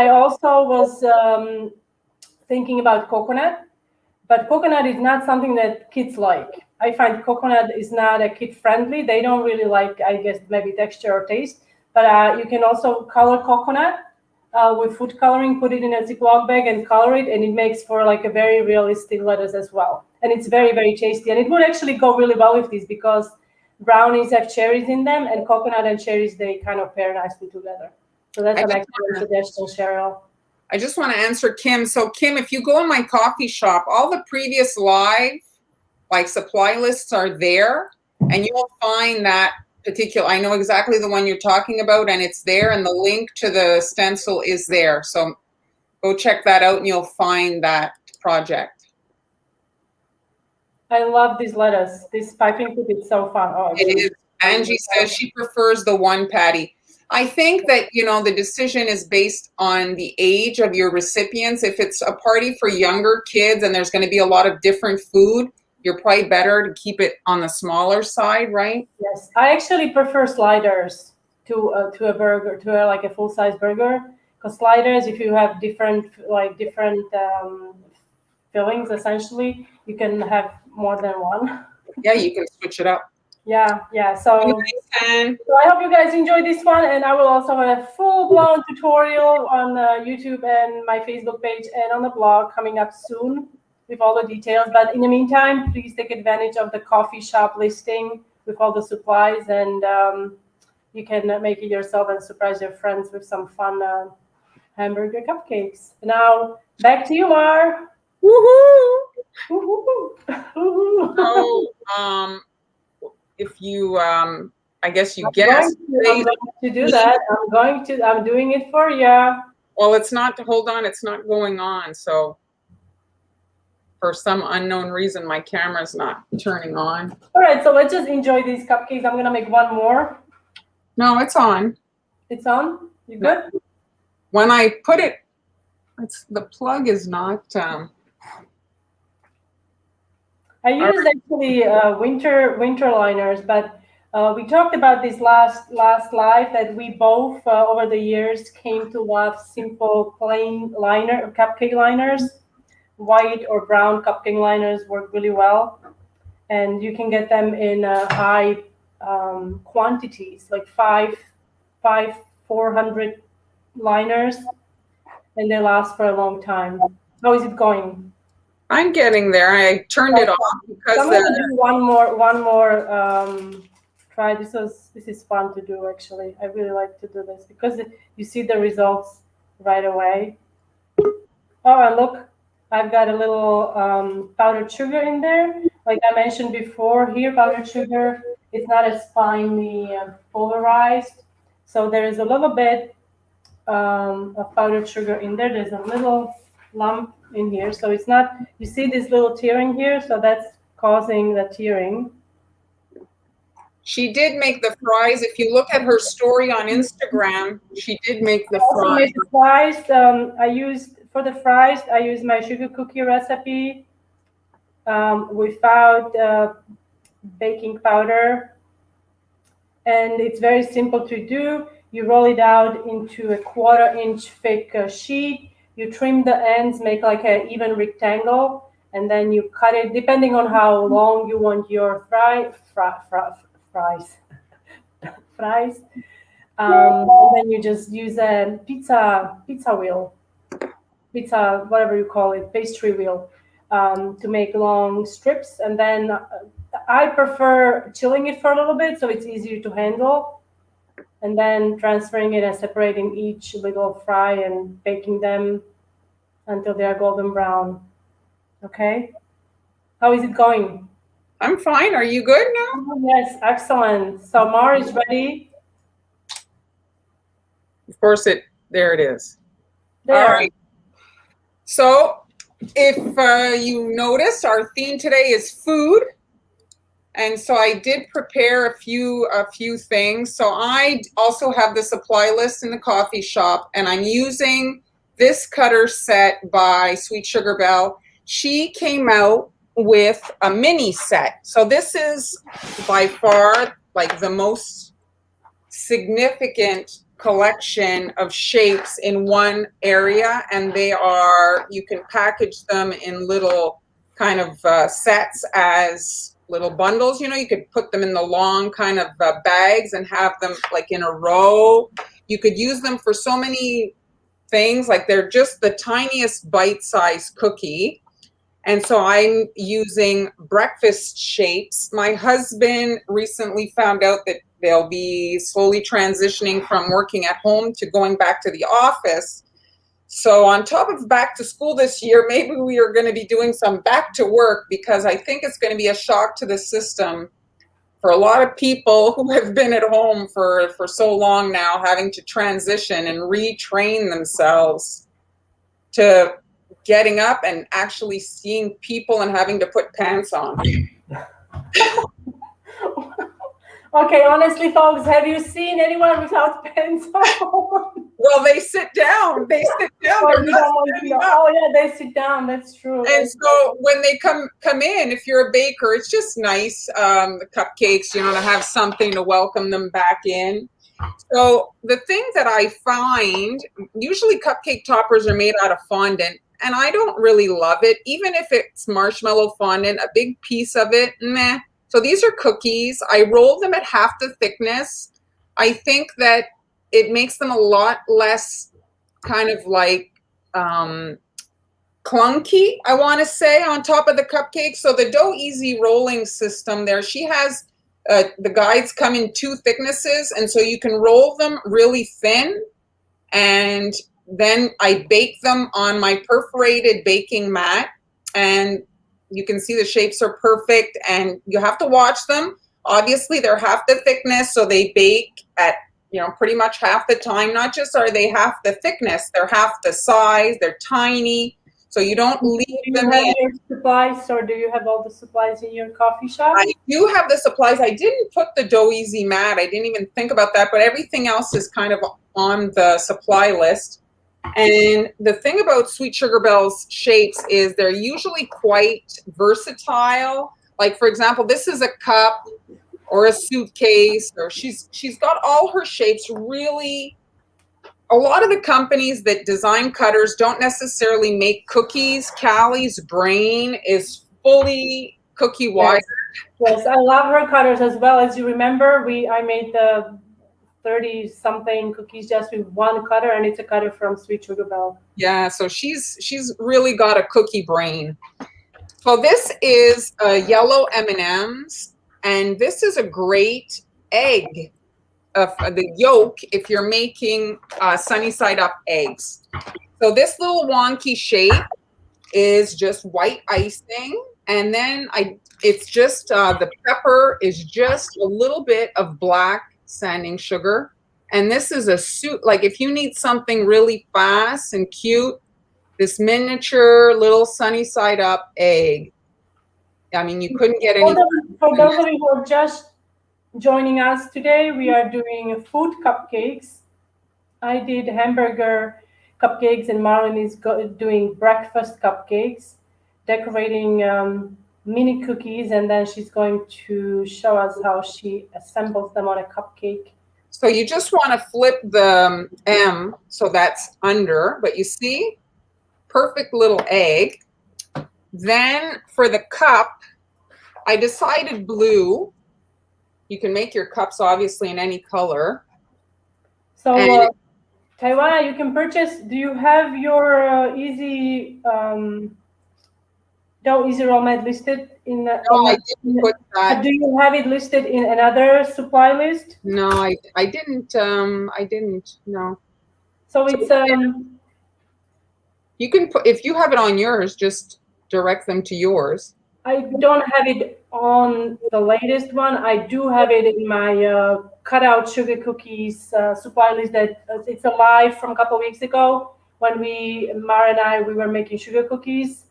also was thinking about coconut, but coconut is not something that kids like. I find coconut is not a kid friendly. They don't really like, I guess, maybe texture or taste. But you can also color coconut with food coloring, put it in a Ziploc bag and color it, and it makes for like a very realistic lettuce as well. And it's very, very tasty. And it would actually go really well with these because brownies have cherries in them, and coconut and cherries, they kind of pair nicely together. So that's an excellent suggestion, Cheryl. I just want to answer Kim. So Kim, if you go in my coffee shop, all the previous live supply lists are there, and you'll find that particular, I know exactly the one you're talking about, and it's there, and the link to the stencil is there. So go check that out and you'll find that project. I love this lettuce. This piping cook is so fun. Oh, It is. Angie says she prefers the one patty. I think that, the decision is based on the age of your recipients. If it's a party for younger kids and there's going to be a lot of different food, you're probably better to keep it on the smaller side, right? Yes, I actually prefer sliders to a burger, to like a full size burger. Because sliders, if you have different fillings, essentially, you can have more than one. Yeah, you can switch it up. Yeah. So And I hope you guys enjoy this one, and I will also have a full-blown tutorial on YouTube and my Facebook page and on the blog coming up soon with all the details. But in the meantime, please take advantage of the coffee shop listing with all the supplies, and you can make it yourself and surprise your friends with some fun hamburger cupcakes. Now, back to you, Mar. woohoo! Woo-hoo. Woo-hoo. So, if you, I guess you guessed. I'm going to do that. I'm doing it for you. Well, it's not, hold on, it's not going on. So for some unknown reason, my camera's not turning on. All right, so let's just enjoy these cupcakes. I'm gonna make one more. No, it's on. It's on? You good? When I put it, the plug is not, I used actually winter liners, but we talked about this last live that we both over the years came to love simple plain cupcake liners. White or brown cupcake liners work really well, and you can get them in high quantities, like 400 liners, and they last for a long time. How is it going? I'm getting there. I turned it off because I'm gonna do one more try. This is fun to do, actually. I really like to do this because you see the results right away. Oh, and look, I've got a little powdered sugar in there. Like I mentioned before, here powdered sugar is not as finely polarized, so there is a little bit of powdered sugar in there. There's a little lump in here, so it's not. You see this little tearing here, so that's causing the tearing. she did make the fries. If you look at her story on Instagram, she did make the Also fries. made the fries. For the fries, I used my sugar cookie recipe without baking powder, and it's very simple to do. You roll it out into a 1/4-inch thick sheet. You trim the ends, make like an even rectangle, and then you cut it depending on how long you want your fries. And then you just use a pizza wheel, whatever you call it, pastry wheel, to make long strips. And then I prefer chilling it for a little bit so it's easier to handle, and then transferring it and separating each little fry and baking them until they are golden brown. Okay? How is it going? I'm fine. Are you good now? Oh, yes, excellent. So Mar is ready. Of course, there it is. There. All right. So if you noticed, our theme today is food. And so I did prepare a few things. So I also have the supply list in the coffee shop, and I'm using this cutter set by Sweet Sugar Belle. She came out with a mini set. So this is by far like the most significant collection of shapes in one area, and you can package them in little kind of sets as little bundles. You could put them in the long kind of bags and have them like in a row. You could use them for so many things. Like they're just the tiniest bite-sized cookie. And so I'm using breakfast shapes. My husband recently found out that they'll be slowly transitioning from working at home to going back to the office. So on top of back to school this year, maybe we are going to be doing some back to work, because I think it's going to be a shock to the system for a lot of people who have been at home for so long now, having to transition and retrain themselves to getting up and actually seeing people and having to put pants on. Okay, honestly, folks, have you seen anyone without pants on? Well, they sit down. They sit down. Oh, yeah, they sit down. That's true. And so when they come in, if you're a baker, it's just nice, the cupcakes, you know, to have something to welcome them back in. So the thing that I find, usually cupcake toppers are made out of fondant, and I don't really love it. Even if it's marshmallow fondant, a big piece of it, meh. So these are cookies. I roll them at half the thickness. I think that it makes them a lot less kind of like clunky, I want to say, on top of the cupcake. So the Dough Easy rolling system there, she has the guides come in 2 thicknesses, and so you can roll them really thin, and then I bake them on my perforated baking mat, and you can see the shapes are perfect, and you have to watch them. Obviously, they're half the thickness, so they bake at, you know, pretty much half the time. Not just are they half the thickness, they're half the size, they're tiny, so you don't leave them in. Do you have your supplies, or do you have all the supplies in your coffee shop? I do have the supplies. I didn't put the Dough Easy mat. I didn't even think about that, but everything else is kind of on the supply list. And the thing about Sweet Sugar Bell's shapes is they're usually quite versatile. Like, for example, this is a cup or a suitcase, or she's got all her shapes really. A lot of the companies that design cutters don't necessarily make cookies. Callie's brain is fully cookie wire. Yes, I love her cutters as well. As you remember, I made the 30-something cookies just with one cutter, and it's a cutter from Sweet Sugar Bell. Yeah, so she's really got a cookie brain. So this is yellow M&Ms, and this is a great egg of the yolk if you're making sunny side up eggs. So this little wonky shape is just white icing, and then it's just the pepper is just a little bit of black sanding sugar, and this is like if you need something really fast and cute, this miniature little sunny side up egg. I mean, you couldn't get any. For those of you who are just joining us today, we are doing food cupcakes. I did hamburger cupcakes, and Marlyn is doing breakfast cupcakes, decorating mini cookies, and then she's going to show us how she assembles them on a cupcake. So you just want to flip the M so that's under, but you see, perfect little egg. Then for the cup, I decided blue. You can make your cups obviously in any color. So Taiwana, you can purchase. Do you have your Easy Dough Easy Roll Mat listed in? No, I didn't put that. Do you have it listed in another supply list? No, I didn't. I didn't. No. So it's You can put, if you have it on yours, just direct them to yours. I don't have it on the latest one. I do have it in my cutout sugar cookies supply list. That it's a live from a couple of weeks ago when Mara and I were making sugar cookies.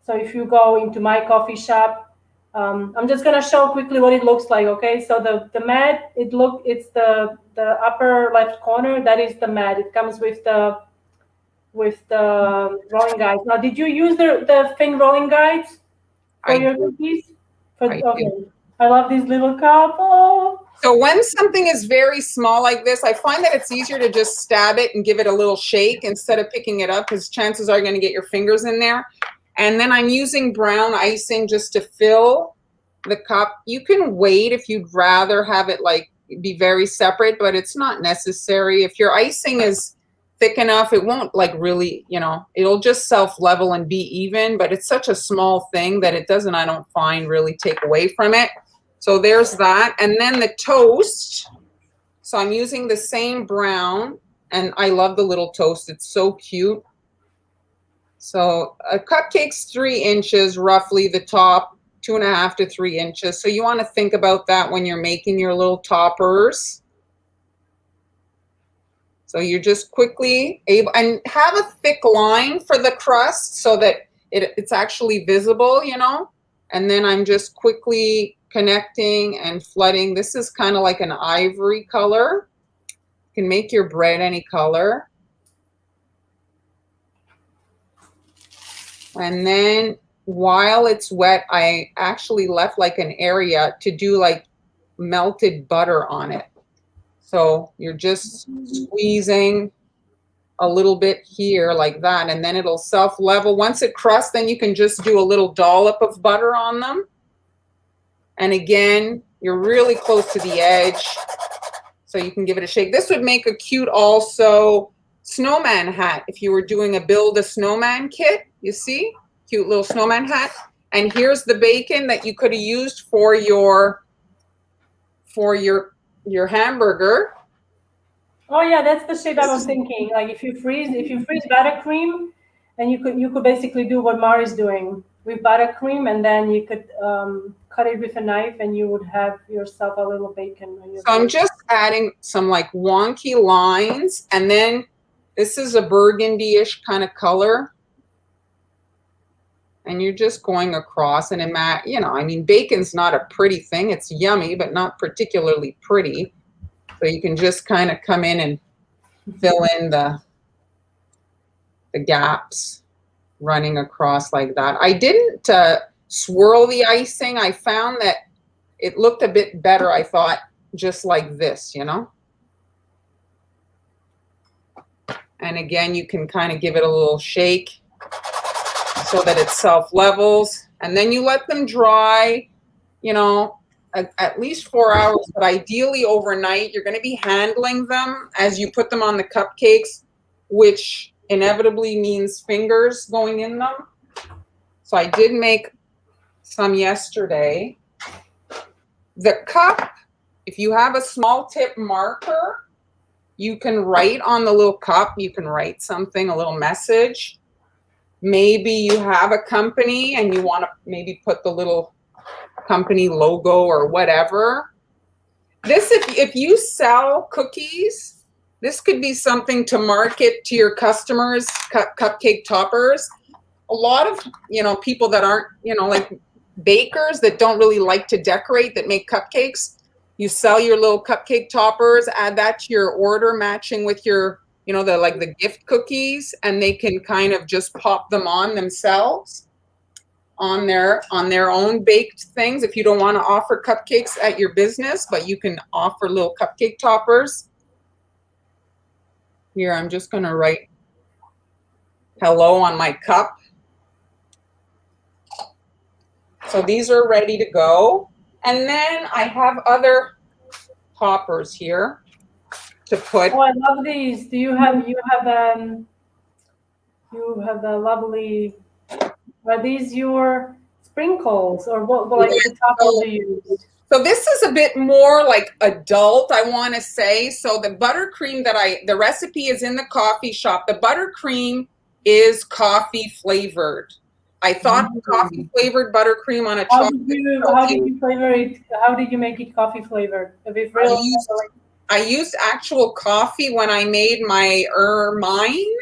So if you go into my coffee shop, I'm just gonna show quickly what it looks like. Okay, so the mat, it's the upper left corner. That is the mat. It comes with the rolling guides. Now, did you use the thin rolling guides for your cookies? Okay. I love these little cup. Oh. So when something is very small like this, I find that it's easier to just stab it and give it a little shake instead of picking it up, because chances are you're going to get your fingers in there. And then I'm using brown icing just to fill the cup. You can wait if you'd rather have it like be very separate, but it's not necessary. If your icing is thick enough, it won't like really, you know, it'll just self-level and be even, but it's such a small thing that it doesn't, I don't find, really take away from it. So there's that. And then the toast. So I'm using the same brown, and I love the little toast. It's so cute. So a cupcake's 3 inches, roughly the top, 2.5 to 3 inches. So you want to think about that when you're making your little toppers. So you're just quickly able, and have a thick line for the crust so that it's actually visible, you know. And then I'm just quickly connecting and flooding. This is kind of like an ivory color. You can make your bread any color. And then while it's wet, I actually left like an area to do like melted butter on it. So you're just squeezing a little bit here like that, and then it'll self-level. Once it crusts, then you can just do a little dollop of butter on them. And again, you're really close to the edge, so you can give it a shake. This would make a cute also snowman hat if you were doing a build a snowman kit. You see, cute little snowman hat. And here's the bacon that you could have used for your hamburger. Oh yeah, that's the shape I was thinking. Like if you freeze buttercream, and you could basically do what Mari's doing with buttercream, and then you could cut it with a knife, and you would have yourself a little bacon. So I'm just adding some like wonky lines, and then this is a burgundy-ish kind of color. And you're just going across, and you know, I mean, bacon's not a pretty thing. It's yummy, but not particularly pretty. So you can just kind of come in and fill in the gaps running across like that. I didn't swirl the icing. I found that it looked a bit better, I thought, just like this, you know. And again, you can kind of give it a little shake so that it self-levels. And then you let them dry, you know, at least 4 hours, but ideally overnight. You're going to be handling them as you put them on the cupcakes, which inevitably means fingers going in them. So I did make some yesterday. The cup, if you have a small tip marker, you can write on the little cup, you can write something, a little message. Maybe you have a company and you want to maybe put the little company logo or whatever. This, if you sell cookies, this could be something to market to your customers, cupcake toppers. A lot of, you know, people that aren't, you know, like bakers that don't really like to decorate, that make cupcakes, you sell your little cupcake toppers, add that to your order, matching with your, you know, the gift cookies, and they can kind of just pop them on themselves on their own baked things. If you don't want to offer cupcakes at your business, but you can offer little cupcake toppers. Here, I'm just going to write hello on my cup. So these are ready to go. And then I have other toppers here to put. Oh, I love these. Do you have the lovely, are these your sprinkles, or what like the toppers you use? So this is a bit more like adult, I want to say. So the buttercream the recipe is in the coffee shop. The buttercream is coffee flavored. I thought coffee flavored buttercream on a chocolate. How did you flavor it? How did you make it coffee flavored? I used actual coffee when I made my ermine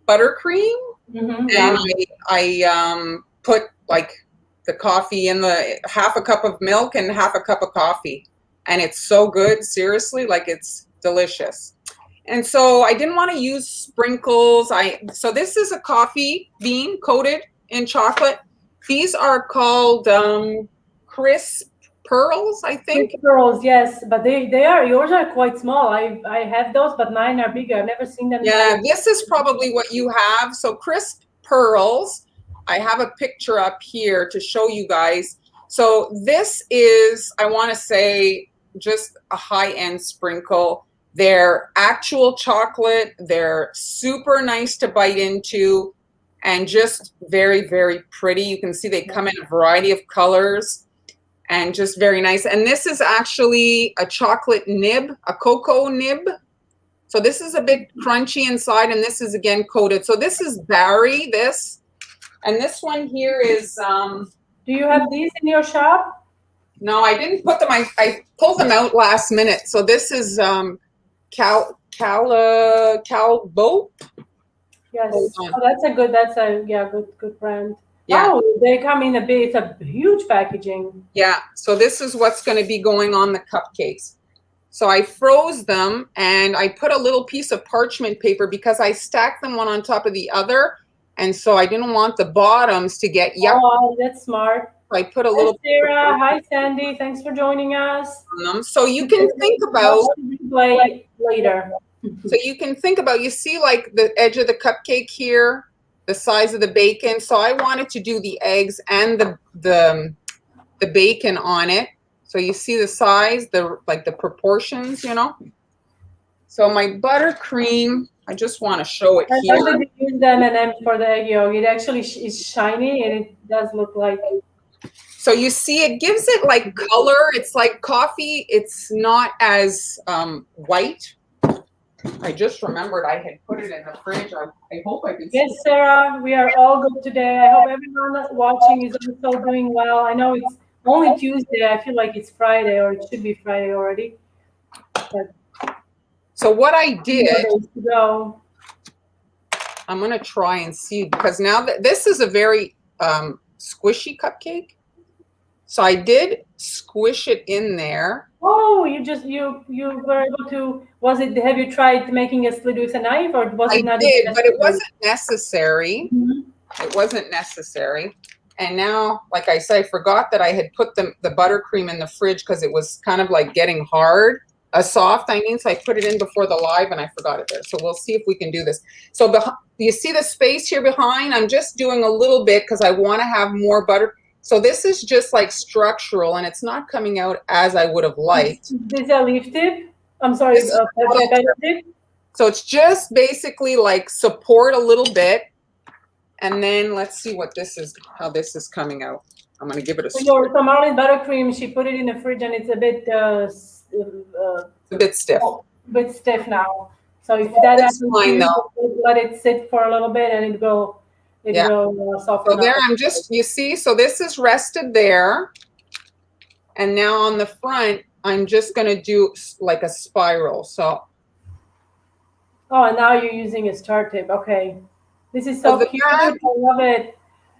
buttercream, and I put like the coffee in the half a cup of milk and half a cup of coffee, and it's so good. Seriously, like it's delicious. And so I didn't want to use sprinkles. So this is a coffee bean coated in chocolate. These are called crisp pearls, I think. Crisp pearls, yes, but yours are quite small. I have those, but mine are bigger. I've never seen them. Yeah, this is probably what you have. So crisp pearls. I have a picture up here to show you guys. So this is, I want to say, just a high-end sprinkle. They're actual chocolate. They're super nice to bite into and just very, very pretty. You can see they come in a variety of colors and just very nice. And this is actually a chocolate nib, a cocoa nib. So this is a bit crunchy inside, and this is again coated. So this is Barry, this. And this one here is... do you have these in your shop? No, I didn't put them. I pulled them out last minute. So this is Calbo. Yes. Hold on. Oh, that's a good brand. Yeah. Oh, they come in it's a huge packaging. Yeah. So this is what's going to be going on the cupcakes. So I froze them and I put a little piece of parchment paper because I stacked them one on top of the other. And so I didn't want the bottoms to get yucky. Oh, that's smart. I put a Hi, little. Sarah. Hi, Sandy. Thanks for joining us. On them. So you can think about replay later. So you can think about, you see like the edge of the cupcake here, the size of the bacon. So I wanted to do the eggs and the bacon on it. So you see the size, the proportions, you know. So my buttercream, I just want to show it here. I love that you use the M&M for the egg yolk. It actually is shiny and it does look like. So you see, it gives it like color. It's like coffee. It's not as white. I just remembered I had put it in the fridge. I hope I can see. Yes, Sarah, we are all good today. I hope everyone watching is also doing well. I know it's only Tuesday. I feel like it's Friday, or it should be Friday already. But so what I did, I'm going to try and see, because now that this is a very squishy cupcake. So I did squish it in there. Oh, you were able to, have you tried making a slit with a knife, or was it not? I did, but it wasn't necessary. Mm-hmm. It wasn't necessary. And now, like I said, I forgot that I had put the buttercream in the fridge because it was kind of like getting hard, soft, I mean. So I put it in before the live and I forgot it there. So we'll see if we can do this. So you see the space here behind? I'm just doing a little bit because I want to have more butter. So this is just like structural, and it's not coming out as I would have liked. This is a leaf tip? I'm sorry, a tip? So it's just basically like support a little bit, and then let's see what this is, how this is coming out. I'm going to give it a So Marlyn buttercream, she put it in the fridge, and it's a bit stiff. A bit stiff now. So if that happens, let it sit for a little bit, and it will soften. So there, I'm just, you see, so this is rested there, and now on the front, I'm just going to do like a spiral. So. Oh, and now you're using a star tip. Okay, this is so cute. I love it.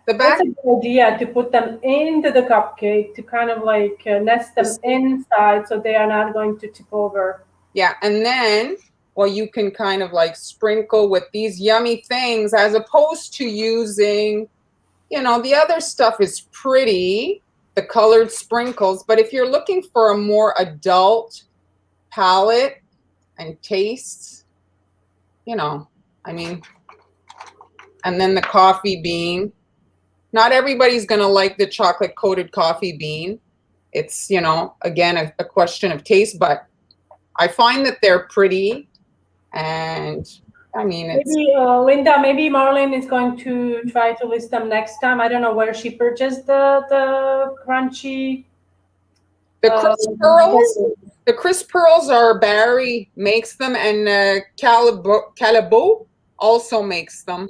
That's a good idea to put them into the cupcake to kind of like nest them inside, so they are not going to tip over. Yeah, and then, well, you can kind of like sprinkle with these yummy things as opposed to using, you know, the other stuff is pretty, the colored sprinkles. But if you're looking for a more adult palette and tastes, you know, I mean, and then the coffee bean. Not everybody's going to like the chocolate coated coffee bean. It's, you know, again, a question of taste, but I find that they're pretty. And I mean, maybe Linda, maybe Marlyn is going to try to list them next time. I don't know where she purchased the crunchy. The crisp pearls. The crisp pearls are Barry makes them, and Calabo also makes them.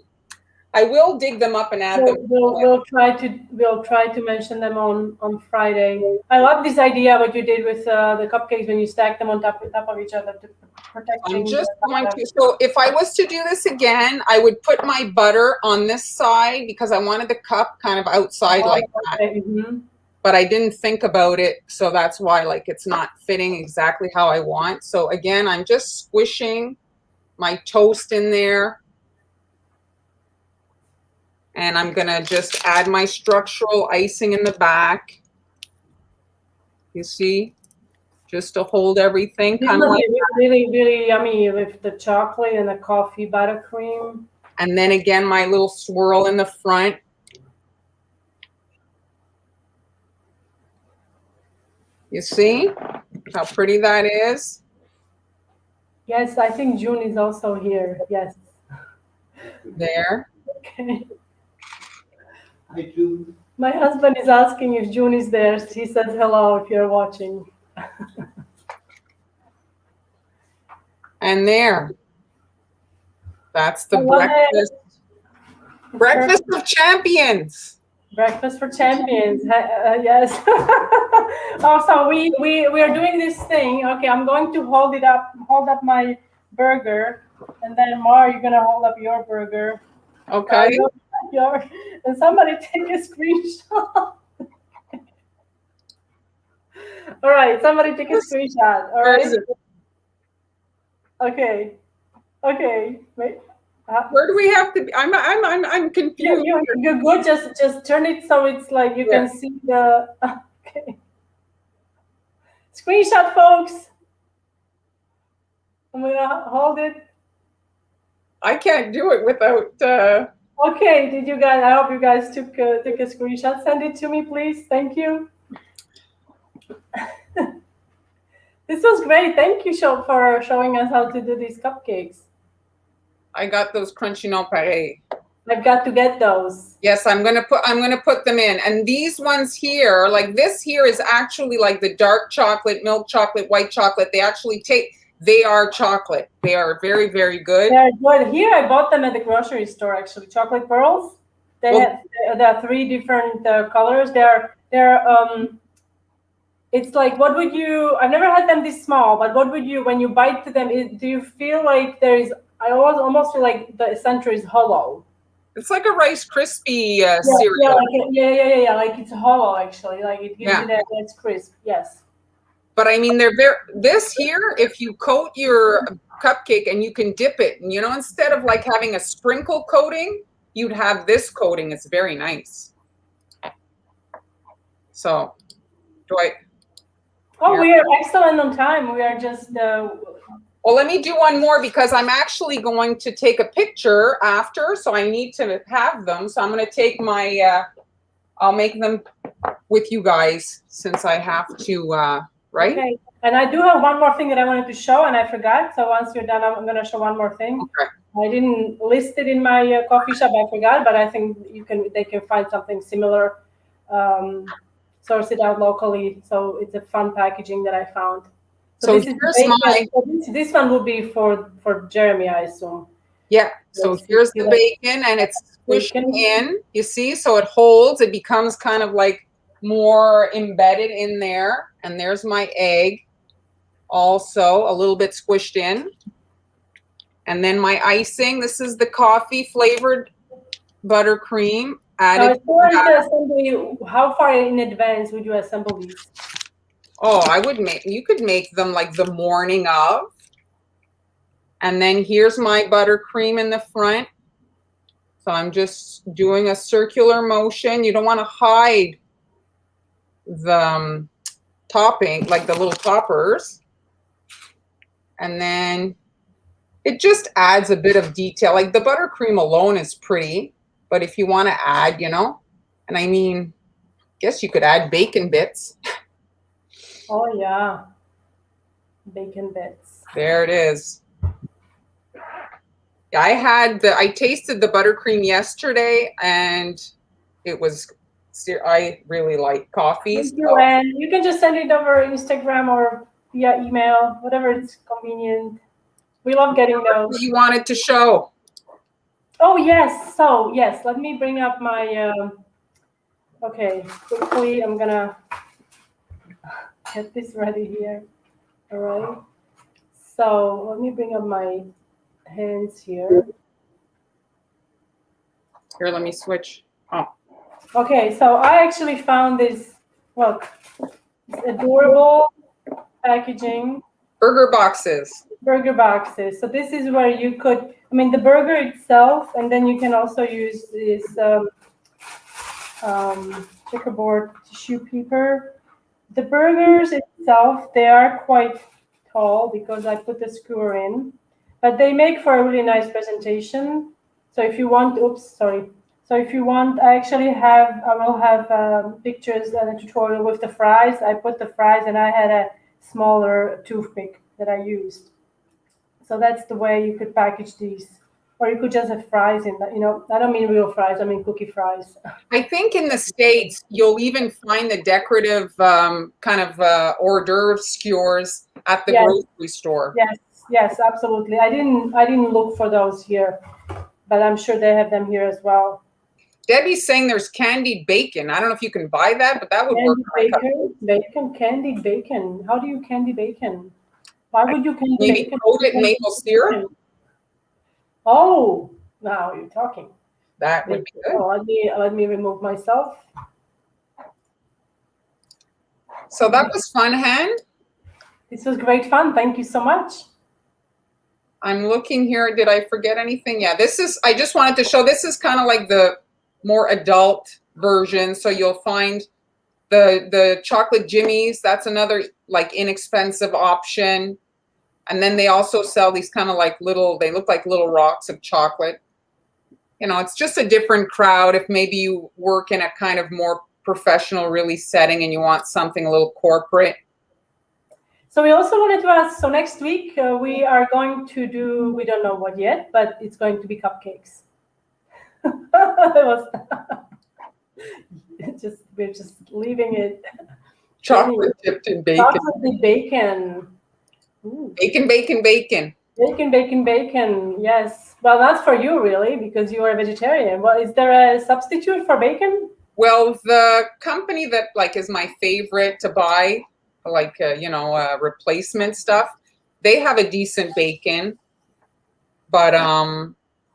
I will dig them up and add them. We'll try to mention them on Friday. I love this idea what you did with the cupcakes when you stack them on top of each other to protect. I'm just going to. So if I was to do this again, I would put my butter on this side because I wanted the cup kind of outside like that. Mm-hmm. But I didn't think about it, so that's why like it's not fitting exactly how I want. So again, I'm just squishing my toast in there. And I'm going to just add my structural icing in the back. You see? Just to hold everything. Kind of like really, really yummy with the chocolate and the coffee buttercream. And then again, my little swirl in the front. You see how pretty that is? Yes, I think June is also here. Yes. There. Okay. Hi, June. My husband is asking if June is there. He says hello if you're watching. And there. That's the breakfast. Breakfast of champions. Breakfast for champions. Yes. Oh, so we are doing this thing. Okay, I'm going to hold up my burger, and then Mar, you're gonna hold up your burger. Okay. And somebody take a screenshot. All right, somebody take a screenshot. All Where right. is it? Okay. Okay. Wait. Where do we have to be? I'm confused. You're good. Just turn it so it's like you can see the. Okay. Screenshot, folks. I'm gonna hold it. I can't do it without. Okay. Did you guys? I hope you guys took a screenshot. Send it to me, please. Thank you. This was great. Thank you, for showing us how to do these cupcakes. I got those crunchy nonpareil. I've got to get those. Yes, I'm gonna put them in. And these ones here, like this here is actually like the dark chocolate, milk chocolate, white chocolate. They are chocolate. They are very, very good. They're good. Here I bought them at the grocery store actually. Chocolate pearls. There are 3 different colors. It's like, what would you? I've never had them this small, but what would you, when you bite to them? Do you feel like there is? I almost feel like the center is hollow. It's like a Rice Krispie cereal. Yeah. Like it's hollow actually. Like it gives you that it's crisp. Yes. But I mean, this here, if you coat your cupcake and you can dip it, and instead of like having a sprinkle coating, you'd have this coating. It's very nice. So, we are excellent on time. We are just. Well, let me do one more because I'm actually going to take a picture after, so I need to have them. So I'm going to take my, I'll make them with you guys since I have to, right? Okay. And I do have one more thing that I wanted to show, and I forgot. So once you're done, I'm going to show one more thing. Okay. I didn't list it in my coffee shop. I forgot, but I think they can find something similar, source it out locally. So it's a fun packaging that I found. So this one will be for Jeremy, I assume. Yeah. So here's the bacon, and it's squished in. You see, so it holds. It becomes kind of like more embedded in there. And there's my egg, also a little bit squished in. And then my icing. This is the coffee flavored buttercream added. How far in advance would you assemble these? Oh, you could make them like the morning of. And then here's my buttercream in the front. So I'm just doing a circular motion. You don't want to hide the topping, like the little toppers. And then it just adds a bit of detail. Like the buttercream alone is pretty, but if you want to add, and I mean, I guess you could add bacon bits. Oh, yeah. Bacon bits. There it is. I tasted the buttercream yesterday, and I really like coffee. And you can just send it over Instagram or via email, whatever it's convenient. We love getting those. You wanted to show. Oh, yes. So, yes, let me bring up my, okay, quickly, I'm going to get this ready here. All right. So let me bring up my hands here. Here, let me switch. Oh. Okay, so I actually found this, look, it's adorable packaging. Burger boxes. Burger boxes. So this is where you could, the burger itself, and then you can also use this checkerboard tissue paper. The burgers itself, they are quite tall because I put the skewer in, but they make for a really nice presentation. So if you want, So if you want, I will have pictures and a tutorial with the fries. I put the fries, and I had a smaller toothpick that I used. So that's the way you could package these. Or you could just have fries in that, I don't mean real fries, I mean cookie fries. I think in the States, you'll even find the decorative kind of hors d'oeuvre skewers at the grocery store. Yes, absolutely. I didn't look for those here, but I'm sure they have them here as well. Debbie's saying there's candied bacon. I don't know if you can buy that, but that would work. Candied bacon. How do you candy bacon? Why would you can Maybe bacon? coat it in maple syrup. Oh, now you're talking. That would be good. Oh, let me remove myself. So that was fun, Han. This was great fun. Thank you so much. I'm looking here. Did I forget anything? Yeah, this is, I just wanted to show, this is kind of like the more adult version. So you'll find the chocolate jimmies. That's another like inexpensive option. And then they also sell these kind of like little, they look like little rocks of chocolate. You know, it's just a different crowd. If maybe you work in a kind of more professional really setting and you want something a little corporate. So we also wanted to ask, so next week we are going to do, we don't know what yet, but it's going to be cupcakes. We're just leaving it. Chocolate dipped in bacon. Chocolate bacon. Ooh. Bacon, bacon, bacon. Bacon, bacon, bacon. Yes. Well, not for you really, because you are a vegetarian. Well, is there a substitute for bacon? Well, the company that like is my favorite to buy, like replacement stuff, they have a decent bacon. But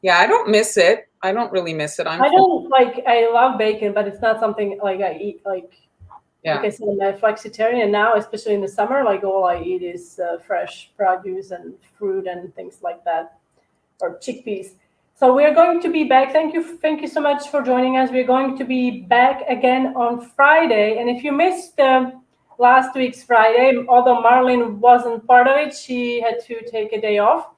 yeah, I don't miss it. I don't really miss it. I love bacon, but it's not something like I eat like. Yeah. Like I said, I'm a flexitarian now, especially in the summer. Like all I eat is fresh produce and fruit and things like that, or chickpeas. So we're going to be back. Thank you so much for joining us. We're going to be back again on Friday. And if you missed last week's Friday, although Marlyn wasn't part of it, she had to take a day off.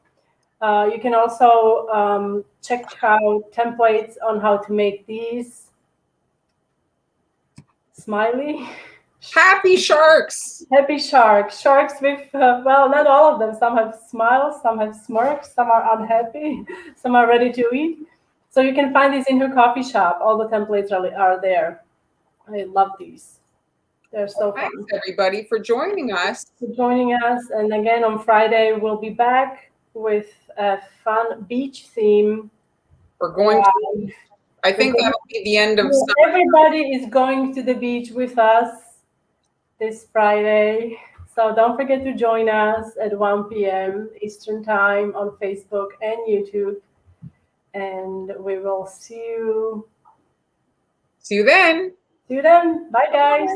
You can also check out templates on how to make these. Smiley. Happy sharks. Happy sharks. Sharks with, well, not all of them. Some have smiles, some have smirks, some are unhappy, some are ready to eat. So you can find these in her coffee shop. All the templates are there. I love these. They're so fun. Thanks, everybody, for joining us. And again, on Friday, we'll be back with a fun beach theme. We're going to... I think that'll be the end of summer. Everybody is going to the beach with us this Friday. So don't forget to join us at 1 p.m. Eastern Time on Facebook and YouTube. And we will see you. See you then. See you then. Bye, guys.